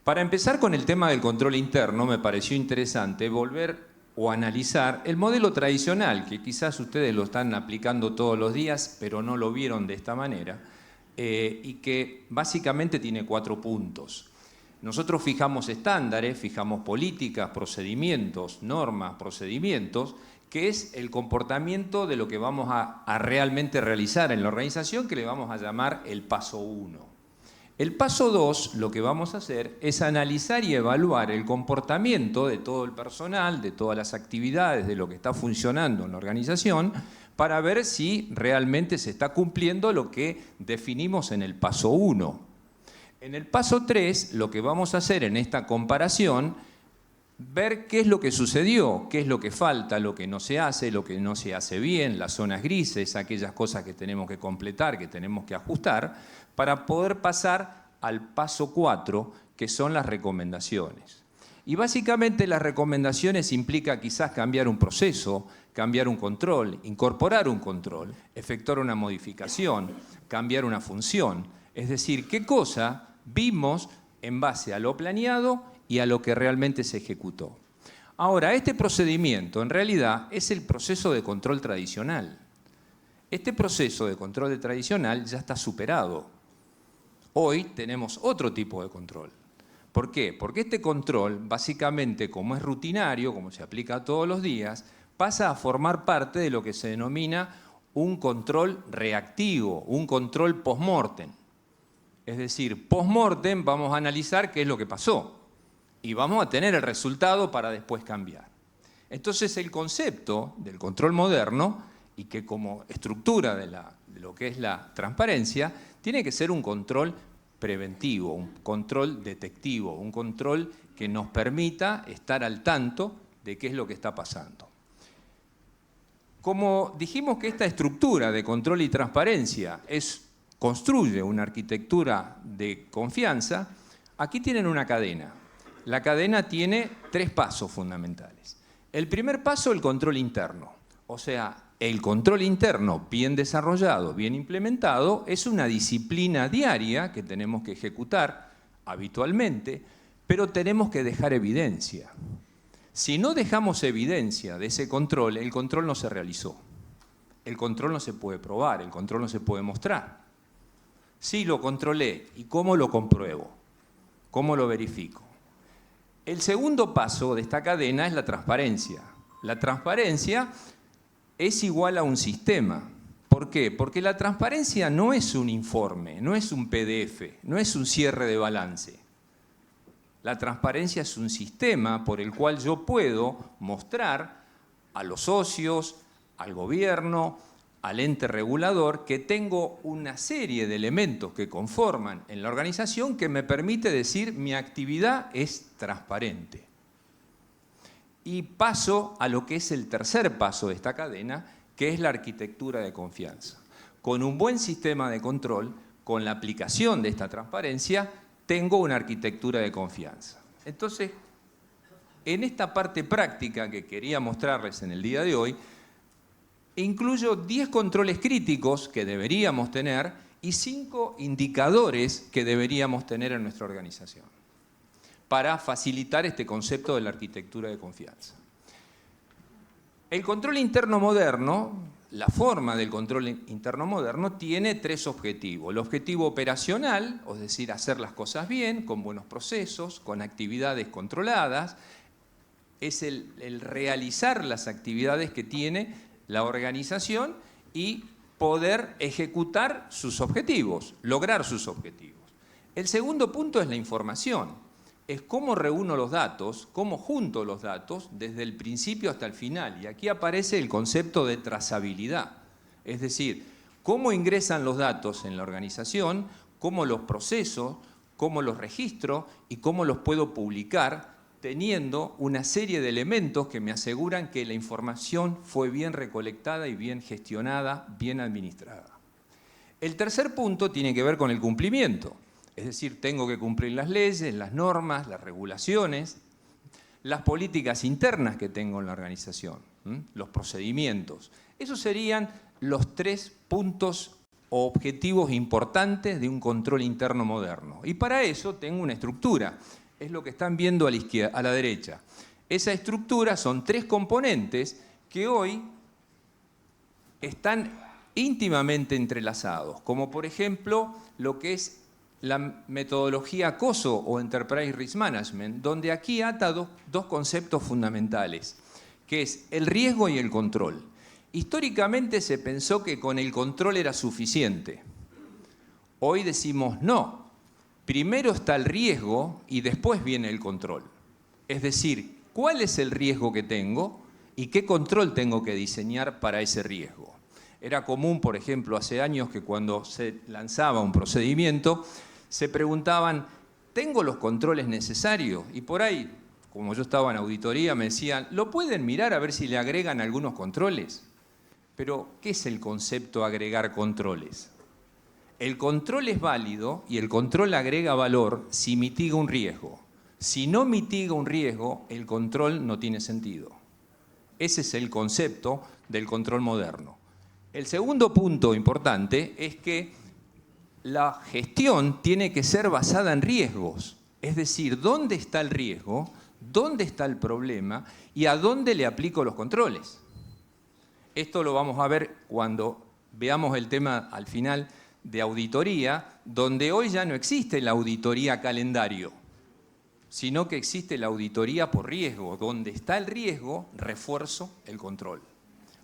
Para empezar con el tema del control interno, me pareció interesante volver o analizar el modelo tradicional, que quizás ustedes lo están aplicando todos los días, pero no lo vieron de esta manera, y que básicamente tiene 4 puntos. Nosotros fijamos estándares, fijamos políticas, procedimientos, normas, procedimientos, que es el comportamiento de lo que vamos a realmente realizar en la organización, que le vamos a llamar el paso 1. El paso 2, lo que vamos a hacer es analizar y evaluar el comportamiento de todo el personal, de todas las actividades, de lo que está funcionando en la organización, para ver si realmente se está cumpliendo lo que definimos en el paso 1. En el paso 3, lo que vamos a hacer en esta comparación, ver qué es lo que sucedió, qué es lo que falta, lo que no se hace, lo que no se hace bien, las zonas grises, aquellas cosas que tenemos que completar, que tenemos que ajustar, para poder pasar al paso 4, que son las recomendaciones. Y básicamente las recomendaciones implica quizás cambiar un proceso, cambiar un control, incorporar un control, efectuar una modificación, cambiar una función. Es decir, qué cosa vimos en base a lo planeado y a lo que realmente se ejecutó. Ahora, este procedimiento en realidad es el proceso de control tradicional. Este proceso de control tradicional ya está superado. Hoy tenemos otro tipo de control. ¿Por qué? Porque este control, básicamente, como es rutinario, como se aplica todos los días, pasa a formar parte de lo que se denomina un control reactivo, un control post-mortem. Es decir, post-mortem vamos a analizar qué es lo que pasó. y vamos a tener el resultado para después cambiar. Entonces el concepto del control moderno, y que como estructura de lo que es la transparencia, tiene que ser un control preventivo, un control detectivo, un control que nos permita estar al tanto de qué es lo que está pasando. Como dijimos que esta estructura de control y transparencia construye una arquitectura de confianza, aquí tienen una cadena. La cadena tiene 3 pasos fundamentales. El primer paso, el control interno. O sea, el control interno bien desarrollado, bien implementado, es una disciplina diaria que tenemos que ejecutar habitualmente, pero tenemos que dejar evidencia. Si no dejamos evidencia de ese control, el control no se realizó. El control no se puede probar, el control no se puede mostrar. Sí, lo controlé. ¿Y cómo lo compruebo? ¿Cómo lo verifico? El segundo paso de esta cadena es la transparencia. La transparencia es igual a un sistema. ¿Por qué? Porque la transparencia no es un informe, no es un PDF, no es un cierre de balance. La transparencia es un sistema por el cual yo puedo mostrar a los socios, al gobierno, al ente regulador, que tengo una serie de elementos que conforman en la organización que me permite decir mi actividad es transparente. Y paso a lo que es el tercer paso de esta cadena, que es la arquitectura de confianza. Con un buen sistema de control, con la aplicación de esta transparencia, tengo una arquitectura de confianza. Entonces, en esta parte práctica que quería mostrarles en el día de hoy, incluyo 10 controles críticos que deberíamos tener y 5 indicadores que deberíamos tener en nuestra organización para facilitar este concepto de la arquitectura de confianza. El control interno moderno, la forma del control interno moderno, tiene 3 objetivos. El objetivo operacional, es decir, hacer las cosas bien, con buenos procesos, con actividades controladas, es el realizar las actividades que tiene la organización y poder ejecutar sus objetivos, lograr sus objetivos. El segundo punto es la información. Es cómo reúno los datos, cómo junto los datos desde el principio hasta el final. Y aquí aparece el concepto de trazabilidad. Es decir, cómo ingresan los datos en la organización, cómo los proceso, cómo los registro y cómo los puedo publicar, teniendo una serie de elementos que me aseguran que la información fue bien recolectada y bien gestionada, bien administrada. El tercer punto tiene que ver con el cumplimiento. Es decir, tengo que cumplir las leyes, las normas, las regulaciones, las políticas internas que tengo en la organización, los procedimientos. Esos serían los 3 puntos o objetivos importantes de un control interno moderno. Y para eso tengo una estructura. Es lo que están viendo a la izquierda, a la derecha. Esa estructura son 3 componentes que hoy están íntimamente entrelazados, como por ejemplo lo que es la metodología COSO o Enterprise Risk Management, donde aquí ata dos conceptos fundamentales, que es el riesgo y el control. Históricamente se pensó que con el control era suficiente. Hoy decimos no. Primero está el riesgo y después viene el control. Es decir, ¿cuál es el riesgo que tengo y qué control tengo que diseñar para ese riesgo? Era común, por ejemplo, hace años que cuando se lanzaba un procedimiento, se preguntaban, ¿tengo los controles necesarios? Y por ahí, como yo estaba en auditoría, me decían, ¿lo pueden mirar a ver si le agregan algunos controles? Pero, ¿qué es el concepto agregar controles? El control es válido y el control agrega valor si mitiga un riesgo. Si no mitiga un riesgo, el control no tiene sentido. Ese es el concepto del control moderno. El segundo punto importante es que la gestión tiene que ser basada en riesgos. Es decir, ¿dónde está el riesgo? ¿Dónde está el problema? ¿Y a dónde le aplico los controles? Esto lo vamos a ver cuando veamos el tema al final de auditoría, donde hoy ya no existe la auditoría calendario, sino que existe la auditoría por riesgo. Donde está el riesgo, refuerzo el control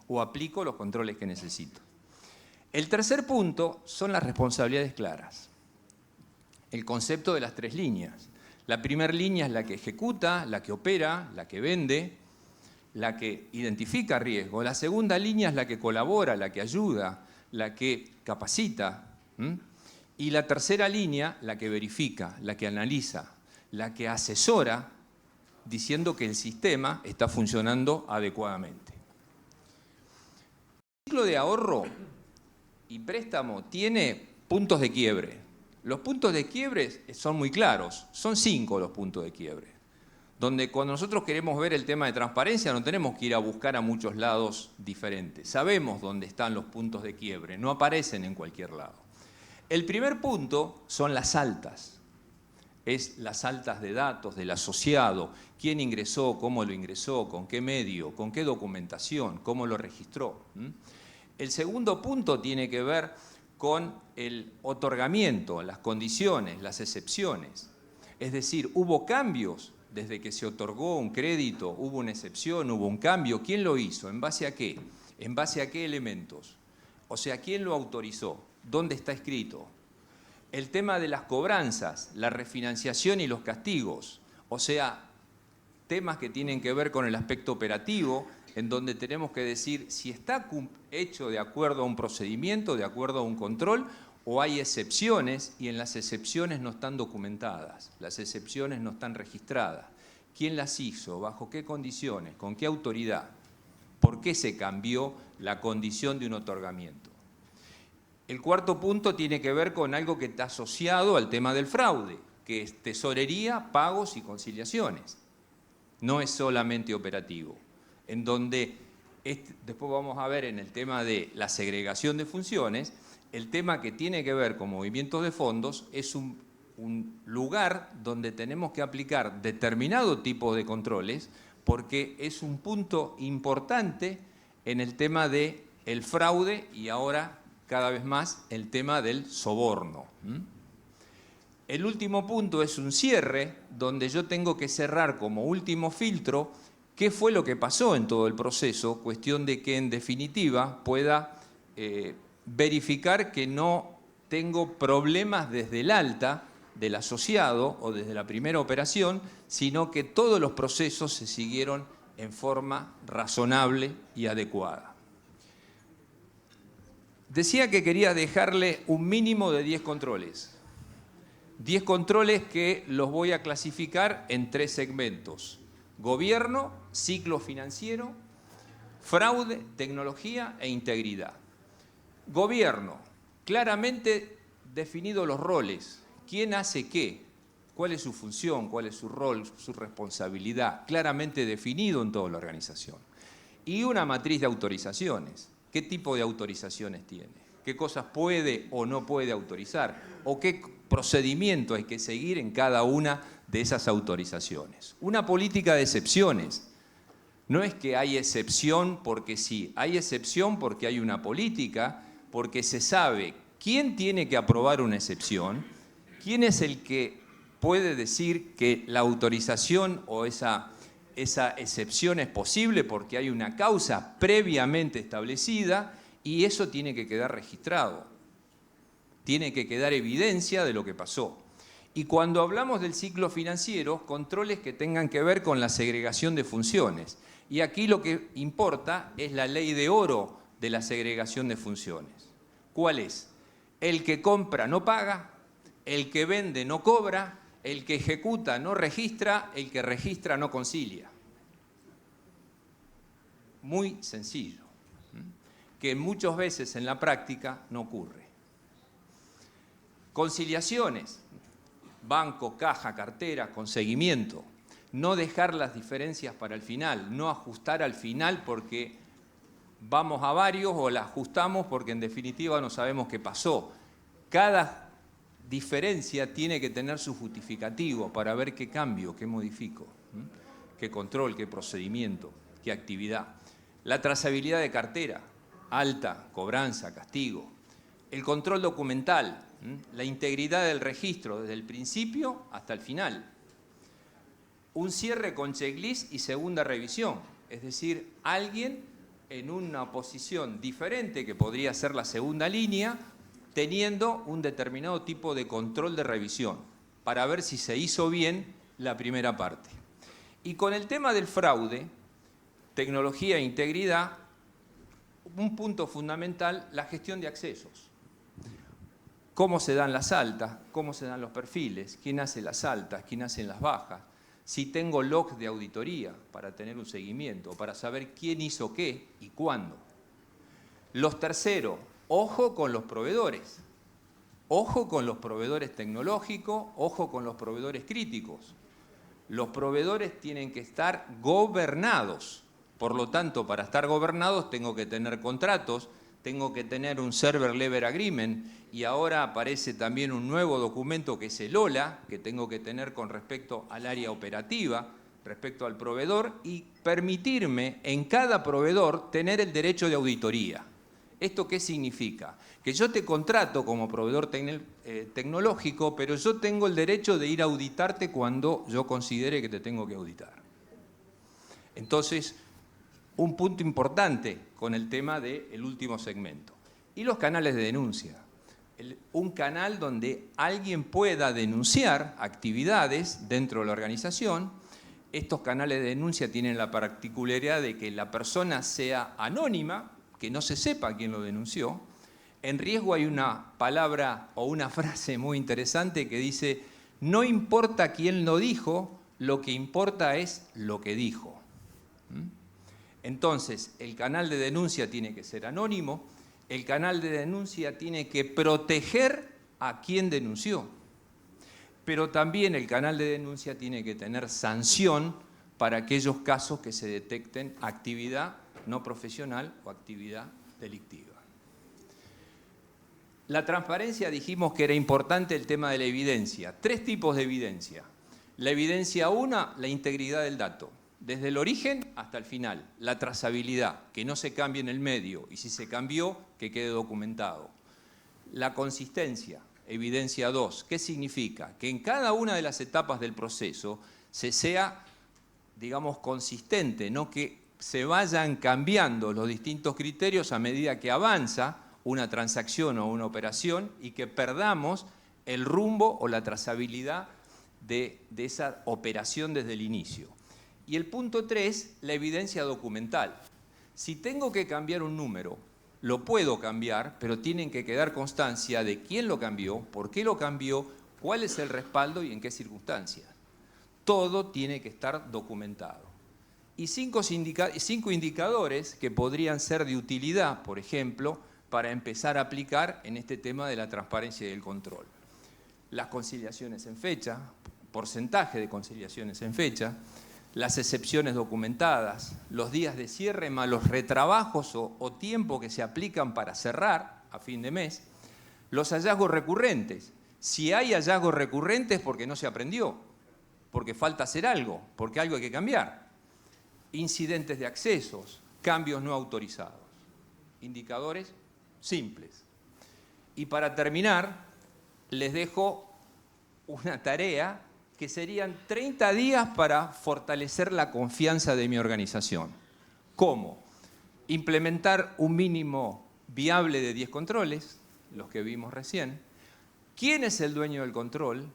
o aplico los controles que necesito. El tercer punto son las responsabilidades claras. El concepto de las 3 líneas. La primera línea es la que ejecuta, la que opera, la que vende, la que identifica riesgo. La segunda línea es la que colabora, la que ayuda, la que capacita. Y la tercera línea, la que verifica, la que analiza, la que asesora, diciendo que el sistema está funcionando adecuadamente. El ciclo de ahorro y préstamo tiene puntos de quiebre. Los puntos de quiebre son muy claros, son 5 los puntos de quiebre, donde cuando nosotros queremos ver el tema de transparencia no tenemos que ir a buscar a muchos lados diferentes. Sabemos dónde están los puntos de quiebre, no aparecen en cualquier lado. El primer punto son las altas. Es las altas de datos del asociado, quién ingresó, cómo lo ingresó, con qué medio, con qué documentación, cómo lo registró. El segundo punto tiene que ver con el otorgamiento, las condiciones, las excepciones. Es decir, hubo cambios desde que se otorgó un crédito, hubo una excepción, hubo un cambio. ¿Quién lo hizo? ¿En base a qué? ¿En base a qué elementos? O sea, ¿quién lo autorizó? ¿Dónde está escrito? El tema de las cobranzas, la refinanciación y los castigos. O sea, temas que tienen que ver con el aspecto operativo, en donde tenemos que decir si está hecho de acuerdo a un procedimiento, de acuerdo a un control, o hay excepciones y en las excepciones no están documentadas, las excepciones no están registradas. ¿Quién las hizo? ¿Bajo qué condiciones? ¿Con qué autoridad? ¿Por qué se cambió la condición de un otorgamiento? El cuarto punto tiene que ver con algo que está asociado al tema del fraude, que es tesorería, pagos y conciliaciones. No es solamente operativo. En donde, después vamos a ver en el tema de la segregación de funciones, el tema que tiene que ver con movimientos de fondos es un lugar donde tenemos que aplicar determinado tipo de controles porque es un punto importante en el tema del fraude y ahora cada vez más el tema del soborno. El último punto es un cierre donde yo tengo que cerrar como último filtro qué fue lo que pasó en todo el proceso, cuestión de que en definitiva pueda verificar que no tengo problemas desde el alta del asociado o desde la primera operación, sino que todos los procesos se siguieron en forma razonable y adecuada. Decía que quería dejarle un mínimo de 10 controles. 10 controles que los voy a clasificar en 3 segmentos. Gobierno, ciclo financiero, fraude, tecnología e integridad. Gobierno, claramente definidos los roles. ¿Quién hace qué? ¿Cuál es su función? ¿Cuál es su rol? Su responsabilidad. Claramente definido en toda la organización. Y una matriz de autorizaciones. ¿Qué tipo de autorizaciones tiene? ¿Qué cosas puede o no puede autorizar? ¿O qué procedimiento hay que seguir en cada una de esas autorizaciones? Una política de excepciones. No es que hay excepción porque sí, hay excepción porque hay una política, porque se sabe quién tiene que aprobar una excepción, quién es el que puede decir que la autorización o esa excepción es posible porque hay una causa previamente establecida y eso tiene que quedar registrado. Tiene que quedar evidencia de lo que pasó. Y cuando hablamos del ciclo financiero, controles que tengan que ver con la segregación de funciones. Y aquí lo que importa es la ley de oro de la segregación de funciones. ¿Cuál es? El que compra no paga, el que vende no cobra, el que ejecuta no registra, el que registra no concilia. Muy sencillo, que muchas veces en la práctica no ocurre. Conciliaciones, banco, caja, cartera, con seguimiento. No dejar las diferencias para el final, no ajustar al final porque vamos a varios o la ajustamos porque en definitiva no sabemos qué pasó. Cada diferencia tiene que tener su justificativo para ver qué cambio, qué modifico, qué control, qué procedimiento, qué actividad. La trazabilidad de cartera, alta, cobranza, castigo. El control documental, la integridad del registro desde el principio hasta el final. Un cierre con checklist y segunda revisión, es decir, alguien en una posición diferente que podría ser la segunda línea, teniendo un determinado tipo de control de revisión para ver si se hizo bien la primera parte. Y con el tema del fraude, tecnología e integridad, un punto fundamental, la gestión de accesos. Cómo se dan las altas, cómo se dan los perfiles, quién hace las altas, quién hace las bajas, si tengo logs de auditoría para tener un seguimiento, para saber quién hizo qué y cuándo. Los terceros, ojo con los proveedores. Ojo con los proveedores tecnológicos, ojo con los proveedores críticos. Los proveedores tienen que estar gobernados. Por lo tanto, para estar gobernados tengo que tener contratos, tengo que tener un Server Level Agreement y ahora aparece también un nuevo documento que es el OLA, que tengo que tener con respecto al área operativa, respecto al proveedor y permitirme en cada proveedor tener el derecho de auditoría. ¿Esto qué significa? Que yo te contrato como proveedor tecnológico, pero yo tengo el derecho de ir a auditarte cuando yo considere que te tengo que auditar. Entonces, un punto importante con el tema del último segmento. Y los canales de denuncia. Un canal donde alguien pueda denunciar actividades dentro de la organización. Estos canales de denuncia tienen la particularidad de que la persona sea anónima, que no se sepa quién lo denunció. En riesgo hay una palabra o una frase muy interesante que dice: no importa quién lo dijo, lo que importa es lo que dijo. Entonces, el canal de denuncia tiene que ser anónimo, el canal de denuncia tiene que proteger a quien denunció, pero también el canal de denuncia tiene que tener sanción para aquellos casos que se detecten actividad no profesional o actividad delictiva. La transparencia, dijimos que era importante el tema de la evidencia. 3 tipos de evidencia. La evidencia 1, la integridad del dato. Desde el origen hasta el final, la trazabilidad, que no se cambie en el medio y si se cambió, que quede documentado. La consistencia, evidencia 2, ¿qué significa? Que en cada una de las etapas del proceso se sea, digamos, consistente, no que se vayan cambiando los distintos criterios a medida que avanza una transacción o una operación y que perdamos el rumbo o la trazabilidad de esa operación desde el inicio. Y el punto 3, la evidencia documental. Si tengo que cambiar un número, lo puedo cambiar, pero tienen que quedar constancia de quién lo cambió, por qué lo cambió, cuál es el respaldo y en qué circunstancias. Todo tiene que estar documentado. Y 5 indicadores que podrían ser de utilidad, por ejemplo, para empezar a aplicar en este tema de la transparencia y el control. Las conciliaciones en fecha, porcentaje de conciliaciones en fecha, las excepciones documentadas, los días de cierre más los retrabajos o tiempo que se aplican para cerrar a fin de mes, los hallazgos recurrentes. Si hay hallazgos recurrentes, porque no se aprendió, porque falta hacer algo, porque algo hay que cambiar. Incidentes de accesos, cambios no autorizados. Indicadores simples. Y para terminar, les dejo una tarea que serían 30 días para fortalecer la confianza de mi organización. ¿Cómo? Implementar un mínimo viable de 10 controles, los que vimos recién. ¿Quién es el dueño del control?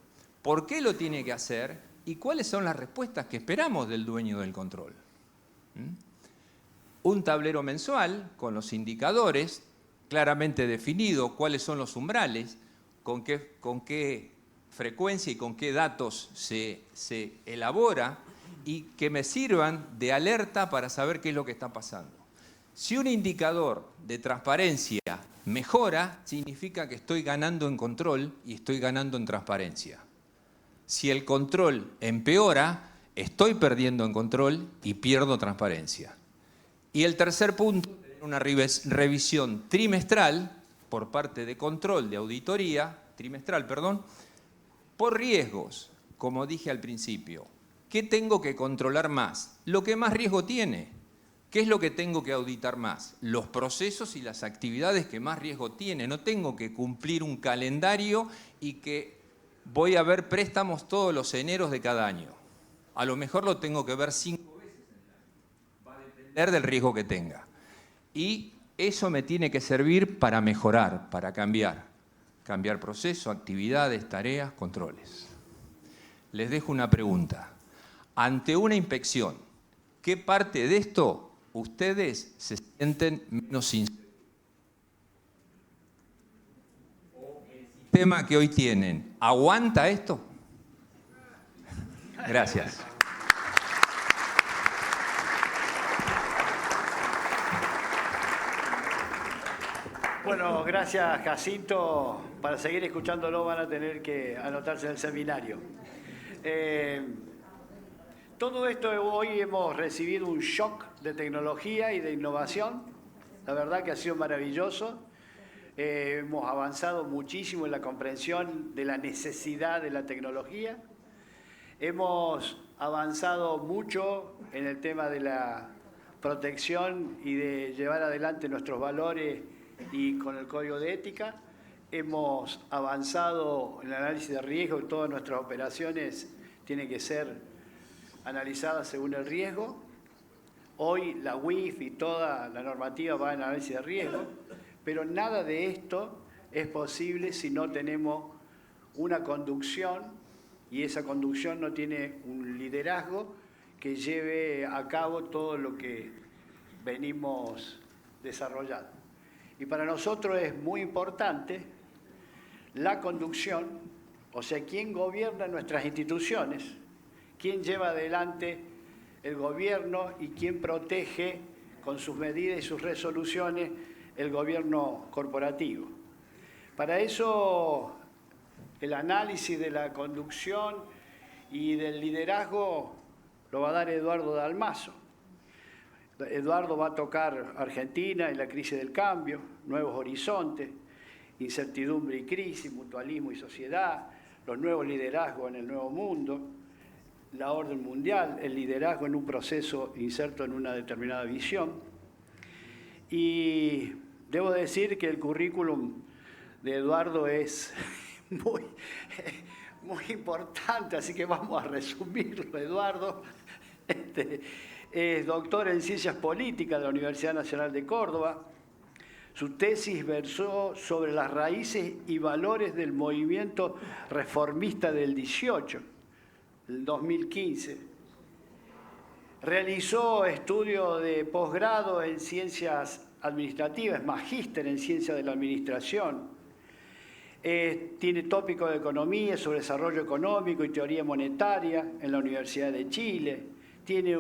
¿Por qué lo tiene que hacer? ¿Y cuáles son las respuestas que esperamos del dueño del control? Un tablero mensual con los indicadores, claramente definido cuáles son los umbrales, con qué frecuencia y con qué datos se elabora y que me sirvan de alerta para saber qué es lo que está pasando. Si un indicador de transparencia mejora, significa que estoy ganando en control y estoy ganando en transparencia. Si el control empeora, estoy perdiendo en control y pierdo transparencia. Y el tercer punto, una revisión trimestral por parte de control de auditoría, por riesgos, como dije al principio. ¿Qué tengo que controlar más? Lo que más riesgo tiene. ¿Qué es lo que tengo que auditar más? Los procesos y las actividades que más riesgo tienen. No tengo que cumplir un calendario y que voy a ver préstamos todos los eneros de cada año. A lo mejor lo tengo que ver 5 veces. Va a depender del riesgo que tenga. Y eso me tiene que servir para mejorar, para cambiar. Cambiar procesos, actividades, tareas, controles. les dejo una pregunta. Ante una inspección, ¿qué parte de esto ustedes se sienten menos inseguros? ¿El sistema que hoy tienen aguanta esto? Gracias. Bueno, gracias Jacinto. Para seguir escuchándolo van a tener que anotarse en el seminario. Todo esto hoy hemos recibido un shock de tecnología y de innovación. La verdad que ha sido maravilloso. Hemos avanzado muchísimo en la comprensión de la necesidad de la tecnología. Hemos avanzado mucho en el tema de la protección y de llevar adelante nuestros valores y con el código de ética. Hemos avanzado en el análisis de riesgo y todas nuestras operaciones tienen que ser analizadas según el riesgo. Hoy la UIF y toda la normativa va en análisis de riesgo, pero nada de esto es posible si no tenemos una conducción, y esa conducción no tiene un liderazgo que lleve a cabo todo lo que venimos desarrollando. Y para nosotros es muy importante la conducción, o sea, quién gobierna nuestras instituciones, quién lleva adelante el gobierno y quién protege con sus medidas y sus resoluciones el gobierno corporativo. Para eso, el análisis de la conducción y del liderazgo lo va a dar Eduardo Dalmaso. Eduardo va a tocar Argentina y la crisis del cambio, nuevos horizontes, incertidumbre y crisis, mutualismo y sociedad, los nuevos liderazgos en el nuevo mundo, la orden mundial, el liderazgo en un proceso inserto en una determinada visión. Y debo decir que el currículum de Eduardo es muy importante, así que vamos a resumirlo. Eduardo es doctor en Ciencias Políticas de la Universidad Nacional de Córdoba. Su tesis versó sobre las raíces y valores del movimiento reformista del 18, el 2015. Realizó estudios de posgrado en Ciencias Administrativas, magíster en Ciencias de la Administración. Tiene tópico de Economía sobre Desarrollo Económico y Teoría Monetaria en la Universidad de Chile. Tiene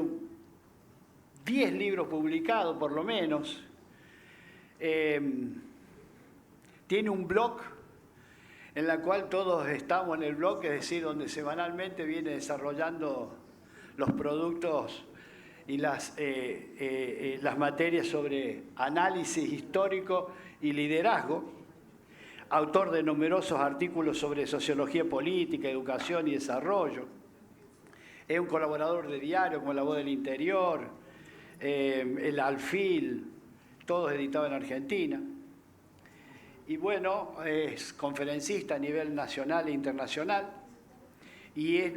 10 libros publicados, por lo menos. Tiene un blog en el cual todos estamos en el blog, es decir, donde semanalmente viene desarrollando los productos y las materias sobre análisis histórico y liderazgo. Autor de numerosos artículos sobre sociología política, educación y desarrollo. Es un colaborador de diarios como La Voz del Interior, El Alfil, todos editados en Argentina. Y bueno, es conferencista a nivel nacional e internacional y es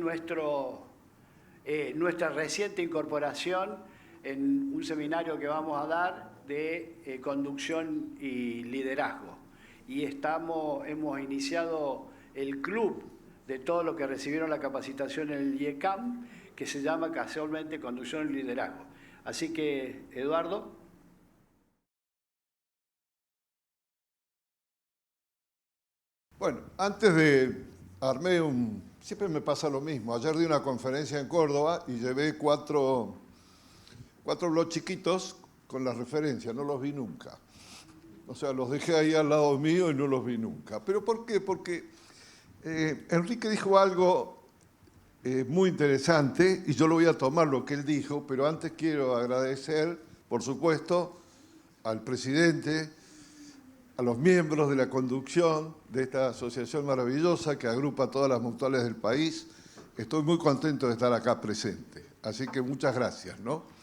nuestra reciente incorporación en un seminario que vamos a dar de conducción y liderazgo. Y hemos iniciado el club de todos los que recibieron la capacitación en el IECAM, que se llama casualmente Conducción y Liderazgo. Así que, Eduardo. Bueno, antes de siempre me pasa lo mismo. Ayer di una conferencia en Córdoba y llevé cuatro blogs chiquitos con las referencias, no los vi nunca. O sea, los dejé ahí al lado mío y no los vi nunca. ¿Pero por qué? Porque Enrique dijo algo muy interesante y yo lo voy a tomar lo que él dijo, pero antes quiero agradecer, por supuesto, al presidente, a los miembros de la conducción de esta asociación maravillosa que agrupa a todas las mutuales del país. Estoy muy contento de estar acá presente, así que muchas gracias, ¿no?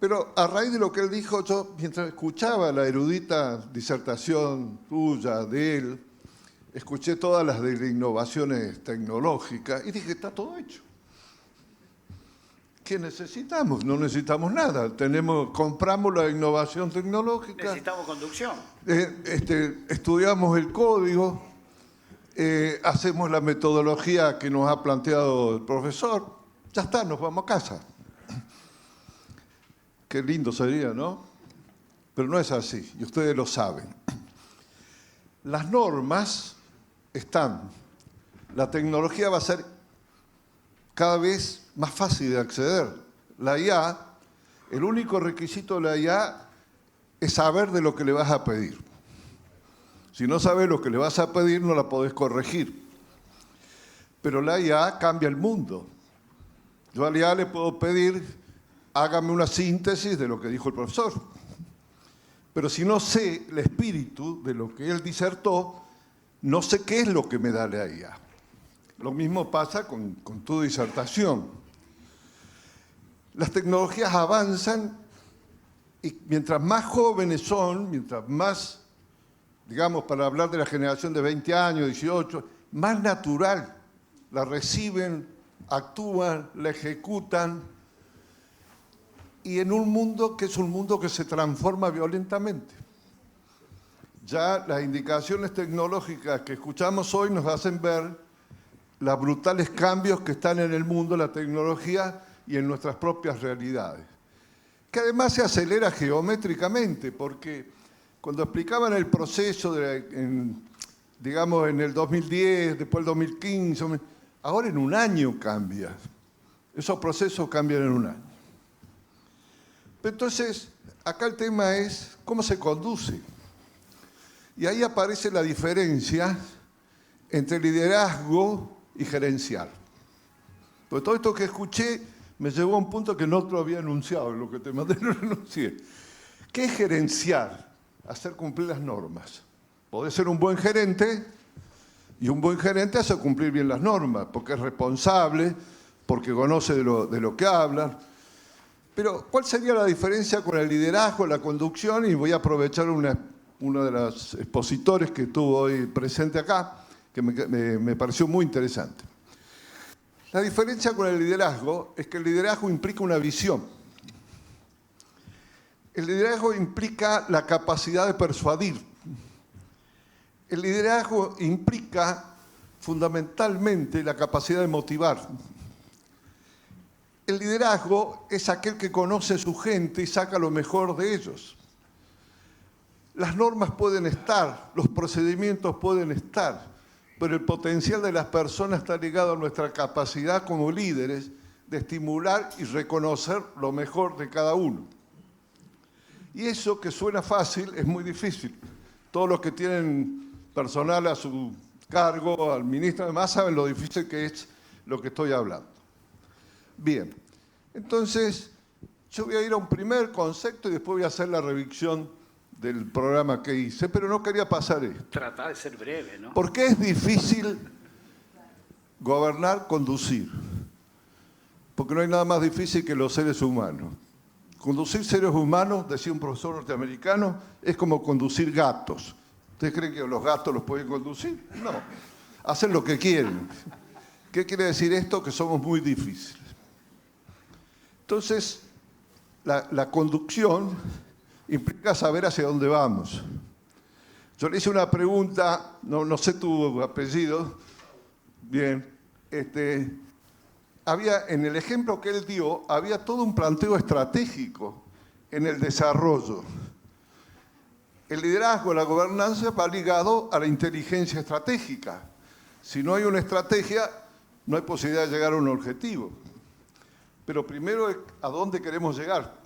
Pero a raíz de lo que él dijo, yo mientras escuchaba la erudita disertación tuya, de él, escuché todas las de innovaciones tecnológicas y dije, está todo hecho. ¿Qué necesitamos? No necesitamos nada. Compramos la innovación tecnológica. Necesitamos conducción. Estudiamos el código, hacemos la metodología que nos ha planteado el profesor, ya está, nos vamos a casa. Qué lindo sería, ¿no? Pero no es así, y ustedes lo saben. Las normas están. La tecnología va a ser cada vez más fácil de acceder. La IA, el único requisito de la IA es saber de lo que le vas a pedir. Si no sabes lo que le vas a pedir, no la podés corregir. Pero la IA cambia el mundo. Yo a la IA le puedo pedir, hágame una síntesis de lo que dijo el profesor. Pero si no sé el espíritu de lo que él disertó, no sé qué es lo que me da la IA. Lo mismo pasa con tu disertación. Las tecnologías avanzan y mientras más jóvenes son, mientras más, digamos, para hablar de la generación de 20 años, 18, más natural la reciben, actúan, la ejecutan, y en un mundo que es un mundo que se transforma violentamente. Ya las indicaciones tecnológicas que escuchamos hoy nos hacen ver los brutales cambios que están en el mundo, la tecnología y en nuestras propias realidades. Que además se acelera geométricamente, porque cuando explicaban el proceso, digamos, en el 2010, después el 2015, ahora en un año cambia. Esos procesos cambian en un año. Pero entonces, acá el tema es cómo se conduce. Y ahí aparece la diferencia entre liderazgo y gerencial. Porque todo esto que escuché me llevó a un punto que no te lo había anunciado, en lo que te mandé no lo anuncié. ¿Qué es gerenciar? Hacer cumplir las normas. Podés ser un buen gerente, y un buen gerente hace cumplir bien las normas, porque es responsable, porque conoce de lo que habla. Pero, ¿cuál sería la diferencia con el liderazgo, la conducción? Y voy a aprovechar uno de los expositores que estuvo hoy presente acá, que me pareció muy interesante. La diferencia con el liderazgo es que el liderazgo implica una visión. El liderazgo implica la capacidad de persuadir. El liderazgo implica fundamentalmente la capacidad de motivar. El liderazgo es aquel que conoce a su gente y saca lo mejor de ellos. Las normas pueden estar, los procedimientos pueden estar, pero el potencial de las personas está ligado a nuestra capacidad como líderes de estimular y reconocer lo mejor de cada uno. Y eso que suena fácil es muy difícil. Todos los que tienen personal a su cargo, al ministro, además saben lo difícil que es lo que estoy hablando. Bien, entonces yo voy a ir a un primer concepto y después voy a hacer la revisión del programa que hice, pero no quería pasar esto. Trata de ser breve, ¿no? ¿Por qué es difícil gobernar, conducir? Porque no hay nada más difícil que los seres humanos. Conducir seres humanos, decía un profesor norteamericano, es como conducir gatos. ¿Ustedes creen que los gatos los pueden conducir? No, hacen lo que quieren. ¿Qué quiere decir esto? Que somos muy difíciles. Entonces, la conducción implica saber hacia dónde vamos. Yo le hice una pregunta, no sé tu apellido, bien, en el ejemplo que él dio, había todo un planteo estratégico en el desarrollo. El liderazgo, la gobernanza va ligado a la inteligencia estratégica. Si no hay una estrategia, no hay posibilidad de llegar a un objetivo. Pero primero es a dónde queremos llegar.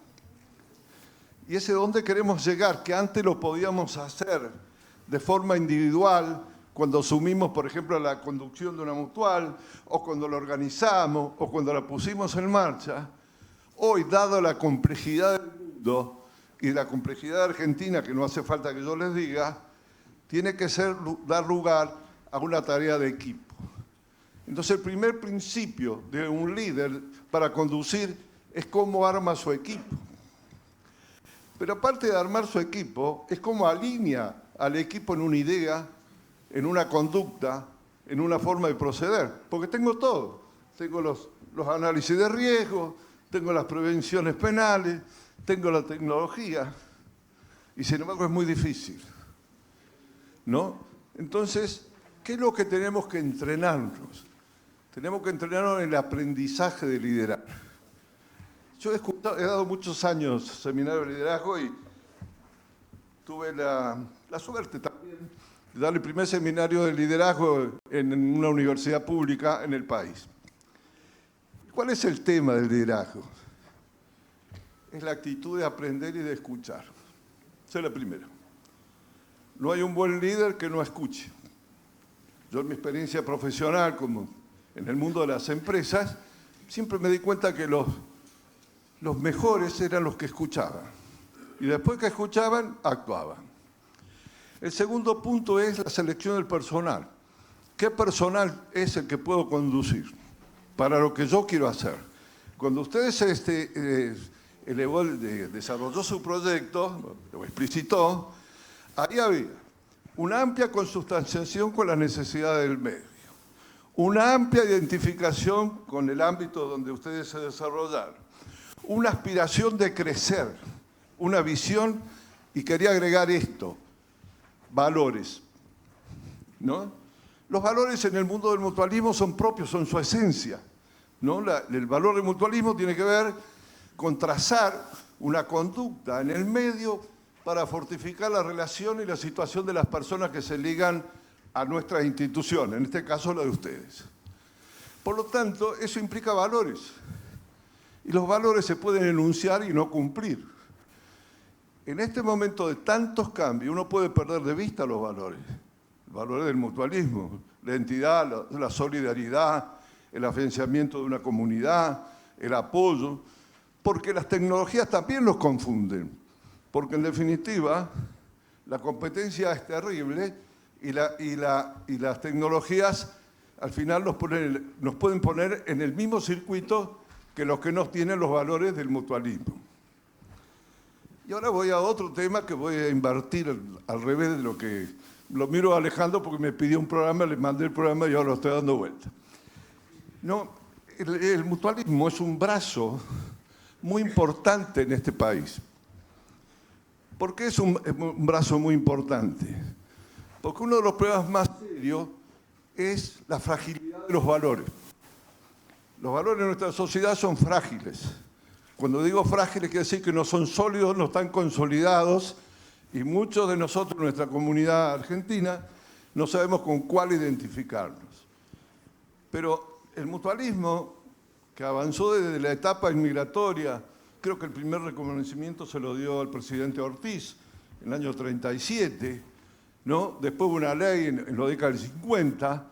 Y ese dónde queremos llegar, que antes lo podíamos hacer de forma individual, cuando asumimos, por ejemplo, la conducción de una mutual, o cuando la organizamos, o cuando la pusimos en marcha, hoy, dado la complejidad del mundo y la complejidad de Argentina, que no hace falta que yo les diga, tiene que dar lugar a una tarea de equipo. Entonces, el primer principio de un líder para conducir es cómo arma su equipo. Pero aparte de armar su equipo, es cómo alinea al equipo en una idea, en una conducta, en una forma de proceder. Porque tengo todo. Tengo los análisis de riesgo, tengo las prevenciones penales, tengo la tecnología. Y sin embargo es muy difícil, ¿no? Entonces, ¿Qué es lo que tenemos que entrenarnos? Tenemos que entrenarnos en el aprendizaje de liderar. Yo he dado muchos años seminario de liderazgo y tuve la suerte también de dar el primer seminario de liderazgo en una universidad pública en el país. ¿Cuál es el tema del liderazgo? Es la actitud de aprender y de escuchar. Esa es la primera. No hay un buen líder que no escuche. Yo en mi experiencia profesional, como en el mundo de las empresas, siempre me di cuenta que los mejores eran los que escuchaban. Y después que escuchaban, actuaban. El segundo punto es la selección del personal. ¿Qué personal es el que puedo conducir para lo que yo quiero hacer? Cuando ustedes desarrolló su proyecto, lo explicitó, ahí había una amplia consubstanciación con las necesidades del medio, una amplia identificación con el ámbito donde ustedes se desarrollaron, una aspiración de crecer, una visión, y quería agregar esto, valores, ¿no? Los valores en el mundo del mutualismo son propios, son su esencia, ¿no? El valor del mutualismo tiene que ver con trazar una conducta en el medio para fortificar la relación y la situación de las personas que se ligan a nuestras instituciones, en este caso la de ustedes. Por lo tanto, eso implica valores. Y los valores se pueden enunciar y no cumplir. En este momento de tantos cambios, uno puede perder de vista los valores. Los valores del mutualismo, la entidad, la solidaridad, el afianzamiento de una comunidad, el apoyo, porque las tecnologías también los confunden. Porque en definitiva, la competencia es terrible y las tecnologías al final nos pueden poner en el mismo circuito que los que no tienen los valores del mutualismo. Y ahora voy a otro tema que voy a invertir al revés de lo que... Lo miro a Alejandro porque me pidió un programa, le mandé el programa y ahora lo estoy dando vuelta. No, el mutualismo es un brazo muy importante en este país. ¿Por qué es un brazo muy importante? Porque uno de los problemas más serios es la fragilidad de los valores. Los valores de nuestra sociedad son frágiles. Cuando digo frágiles, quiere decir que no son sólidos, no están consolidados, y muchos de nosotros, nuestra comunidad argentina, no sabemos con cuál identificarnos. Pero el mutualismo, que avanzó desde la etapa inmigratoria, creo que el primer reconocimiento se lo dio al presidente Ortiz en el año 37, ¿no? Después hubo una ley en la década del 50,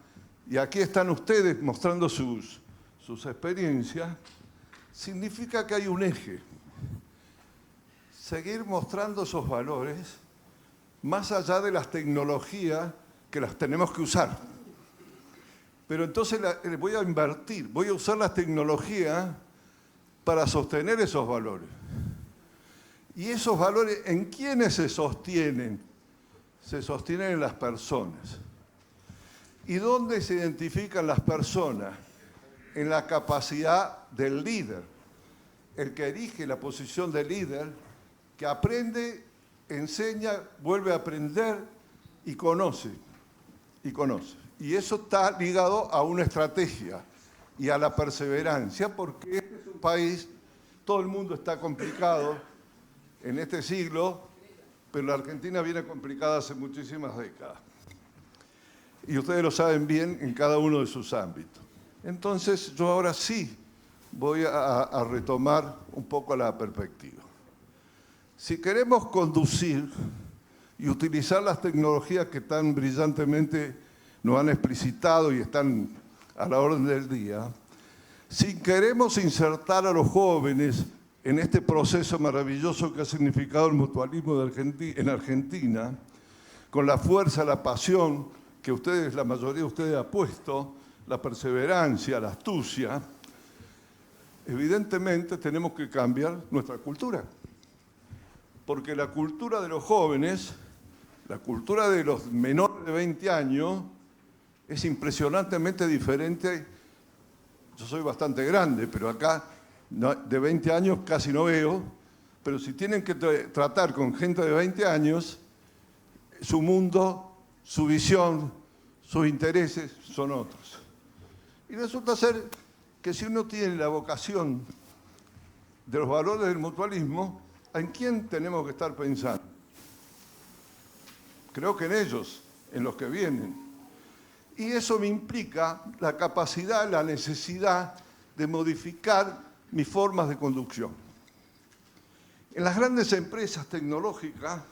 y aquí están ustedes mostrando sus experiencias. Significa que hay un eje. Seguir mostrando esos valores más allá de las tecnologías que las tenemos que usar. Pero entonces voy a invertir, voy a usar las tecnologías para sostener esos valores. Y esos valores, ¿en quiénes se sostienen? Se sostienen en las personas. ¿Y dónde se identifican las personas? En la capacidad del líder, el que elige la posición de líder, que aprende, enseña, vuelve a aprender y conoce, y conoce. Y eso está ligado a una estrategia y a la perseverancia, porque este es un país, todo el mundo está complicado en este siglo, pero la Argentina viene complicada hace muchísimas décadas. Y ustedes lo saben bien en cada uno de sus ámbitos. Entonces, yo ahora sí voy a retomar un poco la perspectiva. Si queremos conducir y utilizar las tecnologías que tan brillantemente nos han explicitado y están a la orden del día, si queremos insertar a los jóvenes en este proceso maravilloso que ha significado el mutualismo en Argentina, con la fuerza, la pasión que ustedes, la mayoría de ustedes ha puesto, la perseverancia, la astucia, evidentemente tenemos que cambiar nuestra cultura. Porque la cultura de los jóvenes, la cultura de los menores de 20 años, es impresionantemente diferente. Yo soy bastante grande, pero acá de 20 años casi no veo, pero si tienen que tratar con gente de 20 años, su mundo, su visión, sus intereses son otros. Y resulta ser que si uno tiene la vocación de los valores del mutualismo, ¿en quién tenemos que estar pensando? Creo que en ellos, en los que vienen. Y eso me implica la capacidad, la necesidad de modificar mis formas de conducción. En las grandes empresas tecnológicas,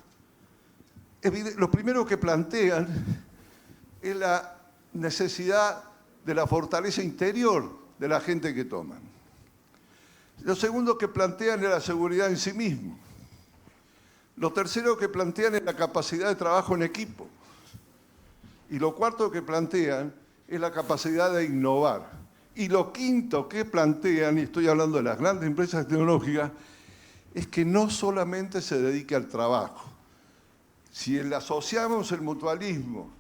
lo primero que plantean es la necesidad de la fortaleza interior de la gente que toman. Lo segundo que plantean es la seguridad en sí mismo. Lo tercero que plantean es la capacidad de trabajo en equipo. Y lo cuarto que plantean es la capacidad de innovar. Y lo quinto que plantean, y estoy hablando de las grandes empresas tecnológicas, es que no solamente se dedique al trabajo. Si le asociamos el mutualismo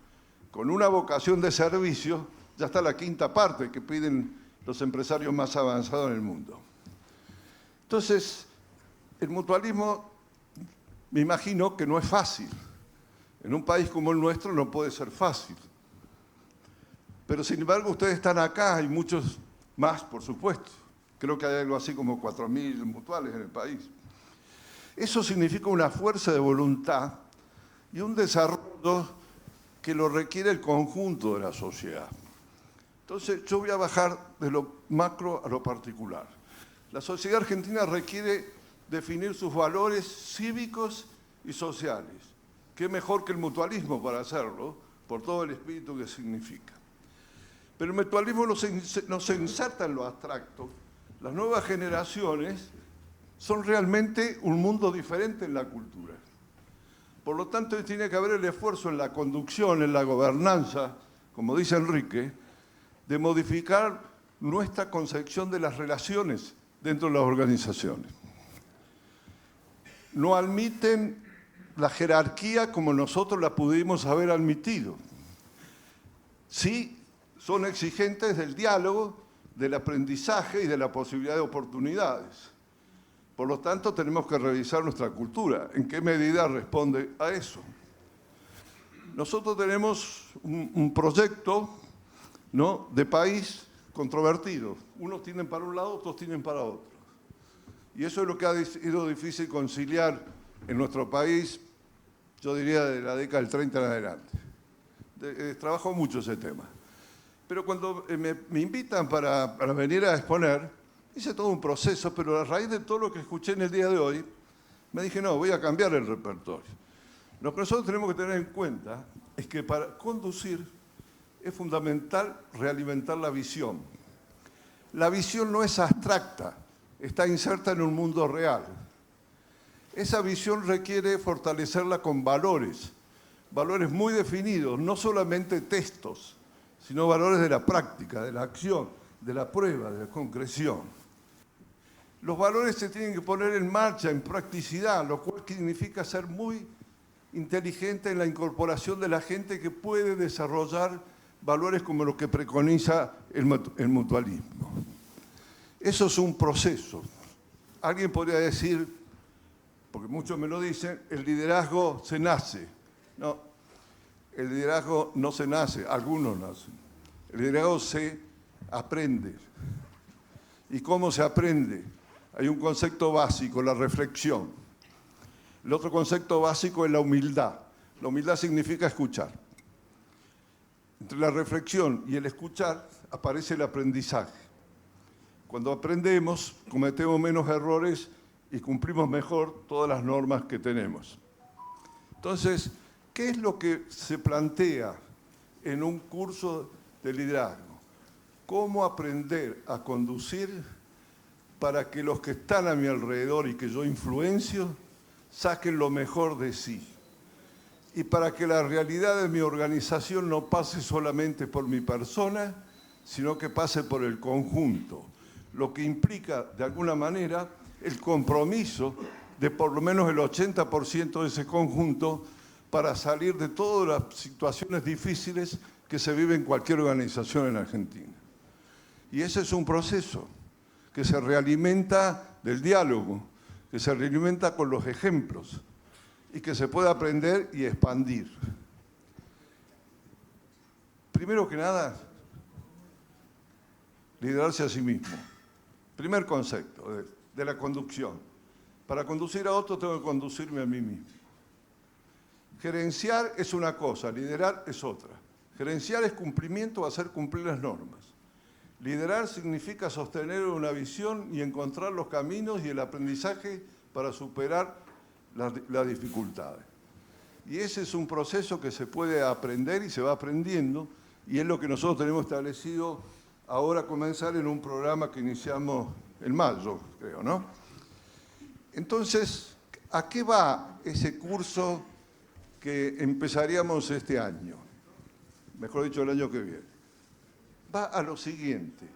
con una vocación de servicio, ya está la quinta parte que piden los empresarios más avanzados en el mundo. Entonces, el mutualismo, me imagino que no es fácil. En un país como el nuestro no puede ser fácil. Pero sin embargo, ustedes están acá, hay muchos más, por supuesto. Creo que hay algo así como 4.000 mutuales en el país. Eso significa una fuerza de voluntad y un desarrollo que lo requiere el conjunto de la sociedad. Entonces, yo voy a bajar de lo macro a lo particular. La sociedad argentina requiere definir sus valores cívicos y sociales. ¿Qué mejor que el mutualismo para hacerlo? Por todo el espíritu que significa. Pero el mutualismo no se inserta en lo abstracto. Las nuevas generaciones son realmente un mundo diferente en la cultura. Por lo tanto, tiene que haber el esfuerzo en la conducción, en la gobernanza, como dice Enrique, de modificar nuestra concepción de las relaciones dentro de las organizaciones. No admiten la jerarquía como nosotros la pudimos haber admitido. Sí, son exigentes del diálogo, del aprendizaje y de la posibilidad de oportunidades. Por lo tanto, tenemos que revisar nuestra cultura. ¿En qué medida responde a eso? Nosotros tenemos un proyecto, ¿no?, de país controvertido. Unos tienen para un lado, otros tienen para otro. Y eso es lo que ha sido difícil conciliar en nuestro país, yo diría de la década del 30 en adelante. Trabajo mucho ese tema. Pero cuando me invitan para venir a exponer, hice todo un proceso, pero a raíz de todo lo que escuché en el día de hoy, me dije, no, voy a cambiar el repertorio. Lo que nosotros tenemos que tener en cuenta es que para conducir es fundamental realimentar la visión. La visión no es abstracta, está inserta en un mundo real. Esa visión requiere fortalecerla con valores, valores muy definidos, no solamente textos, sino valores de la práctica, de la acción, de la prueba, de la concreción. Los valores se tienen que poner en marcha, en practicidad, lo cual significa ser muy inteligente en la incorporación de la gente que puede desarrollar valores como los que preconiza el mutualismo. Eso es un proceso. Alguien podría decir, porque muchos me lo dicen, el liderazgo se nace. No, el liderazgo no se nace, algunos nacen. El liderazgo se aprende. ¿Y cómo se aprende? Hay un concepto básico, la reflexión. El otro concepto básico es la humildad. La humildad significa escuchar. Entre la reflexión y el escuchar aparece el aprendizaje. Cuando aprendemos, cometemos menos errores y cumplimos mejor todas las normas que tenemos. Entonces, ¿qué es lo que se plantea en un curso de liderazgo? ¿Cómo aprender a conducir para que los que están a mi alrededor y que yo influencio saquen lo mejor de sí? Y para que la realidad de mi organización no pase solamente por mi persona, sino que pase por el conjunto, lo que implica, de alguna manera, el compromiso de por lo menos el 80% de ese conjunto para salir de todas las situaciones difíciles que se vive en cualquier organización en Argentina. Y ese es un proceso que se realimenta del diálogo, que se realimenta con los ejemplos y que se puede aprender y expandir. Primero que nada, liderarse a sí mismo. Primer concepto de la conducción. Para conducir a otro tengo que conducirme a mí mismo. Gerenciar es una cosa, liderar es otra. Gerenciar es cumplimiento, hacer cumplir las normas. Liderar significa sostener una visión y encontrar los caminos y el aprendizaje para superar las dificultades. Y ese es un proceso que se puede aprender y se va aprendiendo, y es lo que nosotros tenemos establecido ahora comenzar en un programa que iniciamos en mayo, creo, ¿no? Entonces, ¿a qué va ese curso que empezaríamos este año? Mejor dicho, el año que viene. Va a lo siguiente.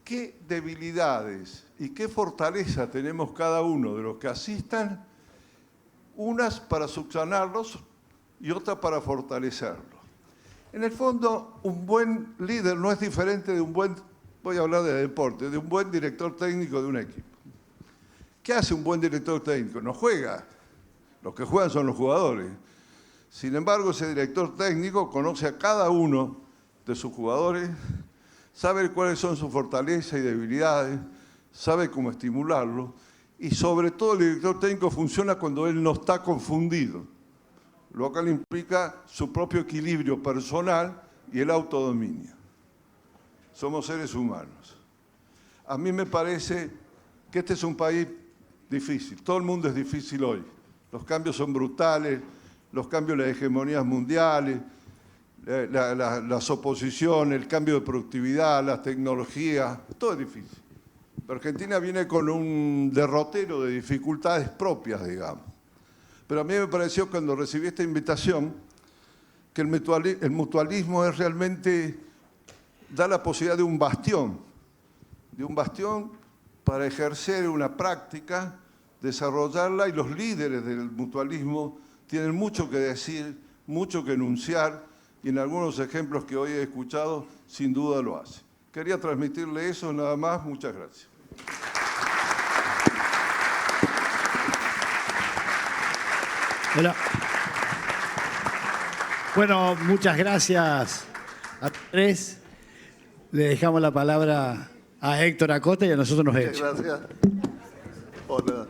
¿Qué debilidades y qué fortaleza tenemos cada uno de los que asistan? Unas para subsanarlos y otras para fortalecerlos. En el fondo, un buen líder no es diferente de un buen, voy a hablar de deporte, de un buen director técnico de un equipo. ¿Qué hace un buen director técnico? No juega. Los que juegan son los jugadores. Sin embargo, ese director técnico conoce a cada uno de sus jugadores, sabe cuáles son sus fortalezas y debilidades, sabe cómo estimularlos, y sobre todo el director técnico funciona cuando él no está confundido, lo cual implica su propio equilibrio personal y el autodominio. Somos seres humanos. A mí me parece que este es un país difícil, todo el mundo es difícil hoy. Los cambios son brutales, los cambios de las hegemonías mundiales, las oposiciones, el cambio de productividad, las tecnologías, todo es difícil. Argentina viene con un derrotero de dificultades propias, digamos. Pero a mí me pareció cuando recibí esta invitación que el mutualismo es realmente, da la posibilidad de un bastión para ejercer una práctica, desarrollarla, y los líderes del mutualismo tienen mucho que decir, mucho que enunciar, y en algunos ejemplos que hoy he escuchado, sin duda lo hace. Quería transmitirle eso nada más. Muchas gracias. Hola. Bueno, muchas gracias a tres. Le dejamos la palabra a Héctor Acosta y a nosotros nos Muchas echan. gracias. Hola.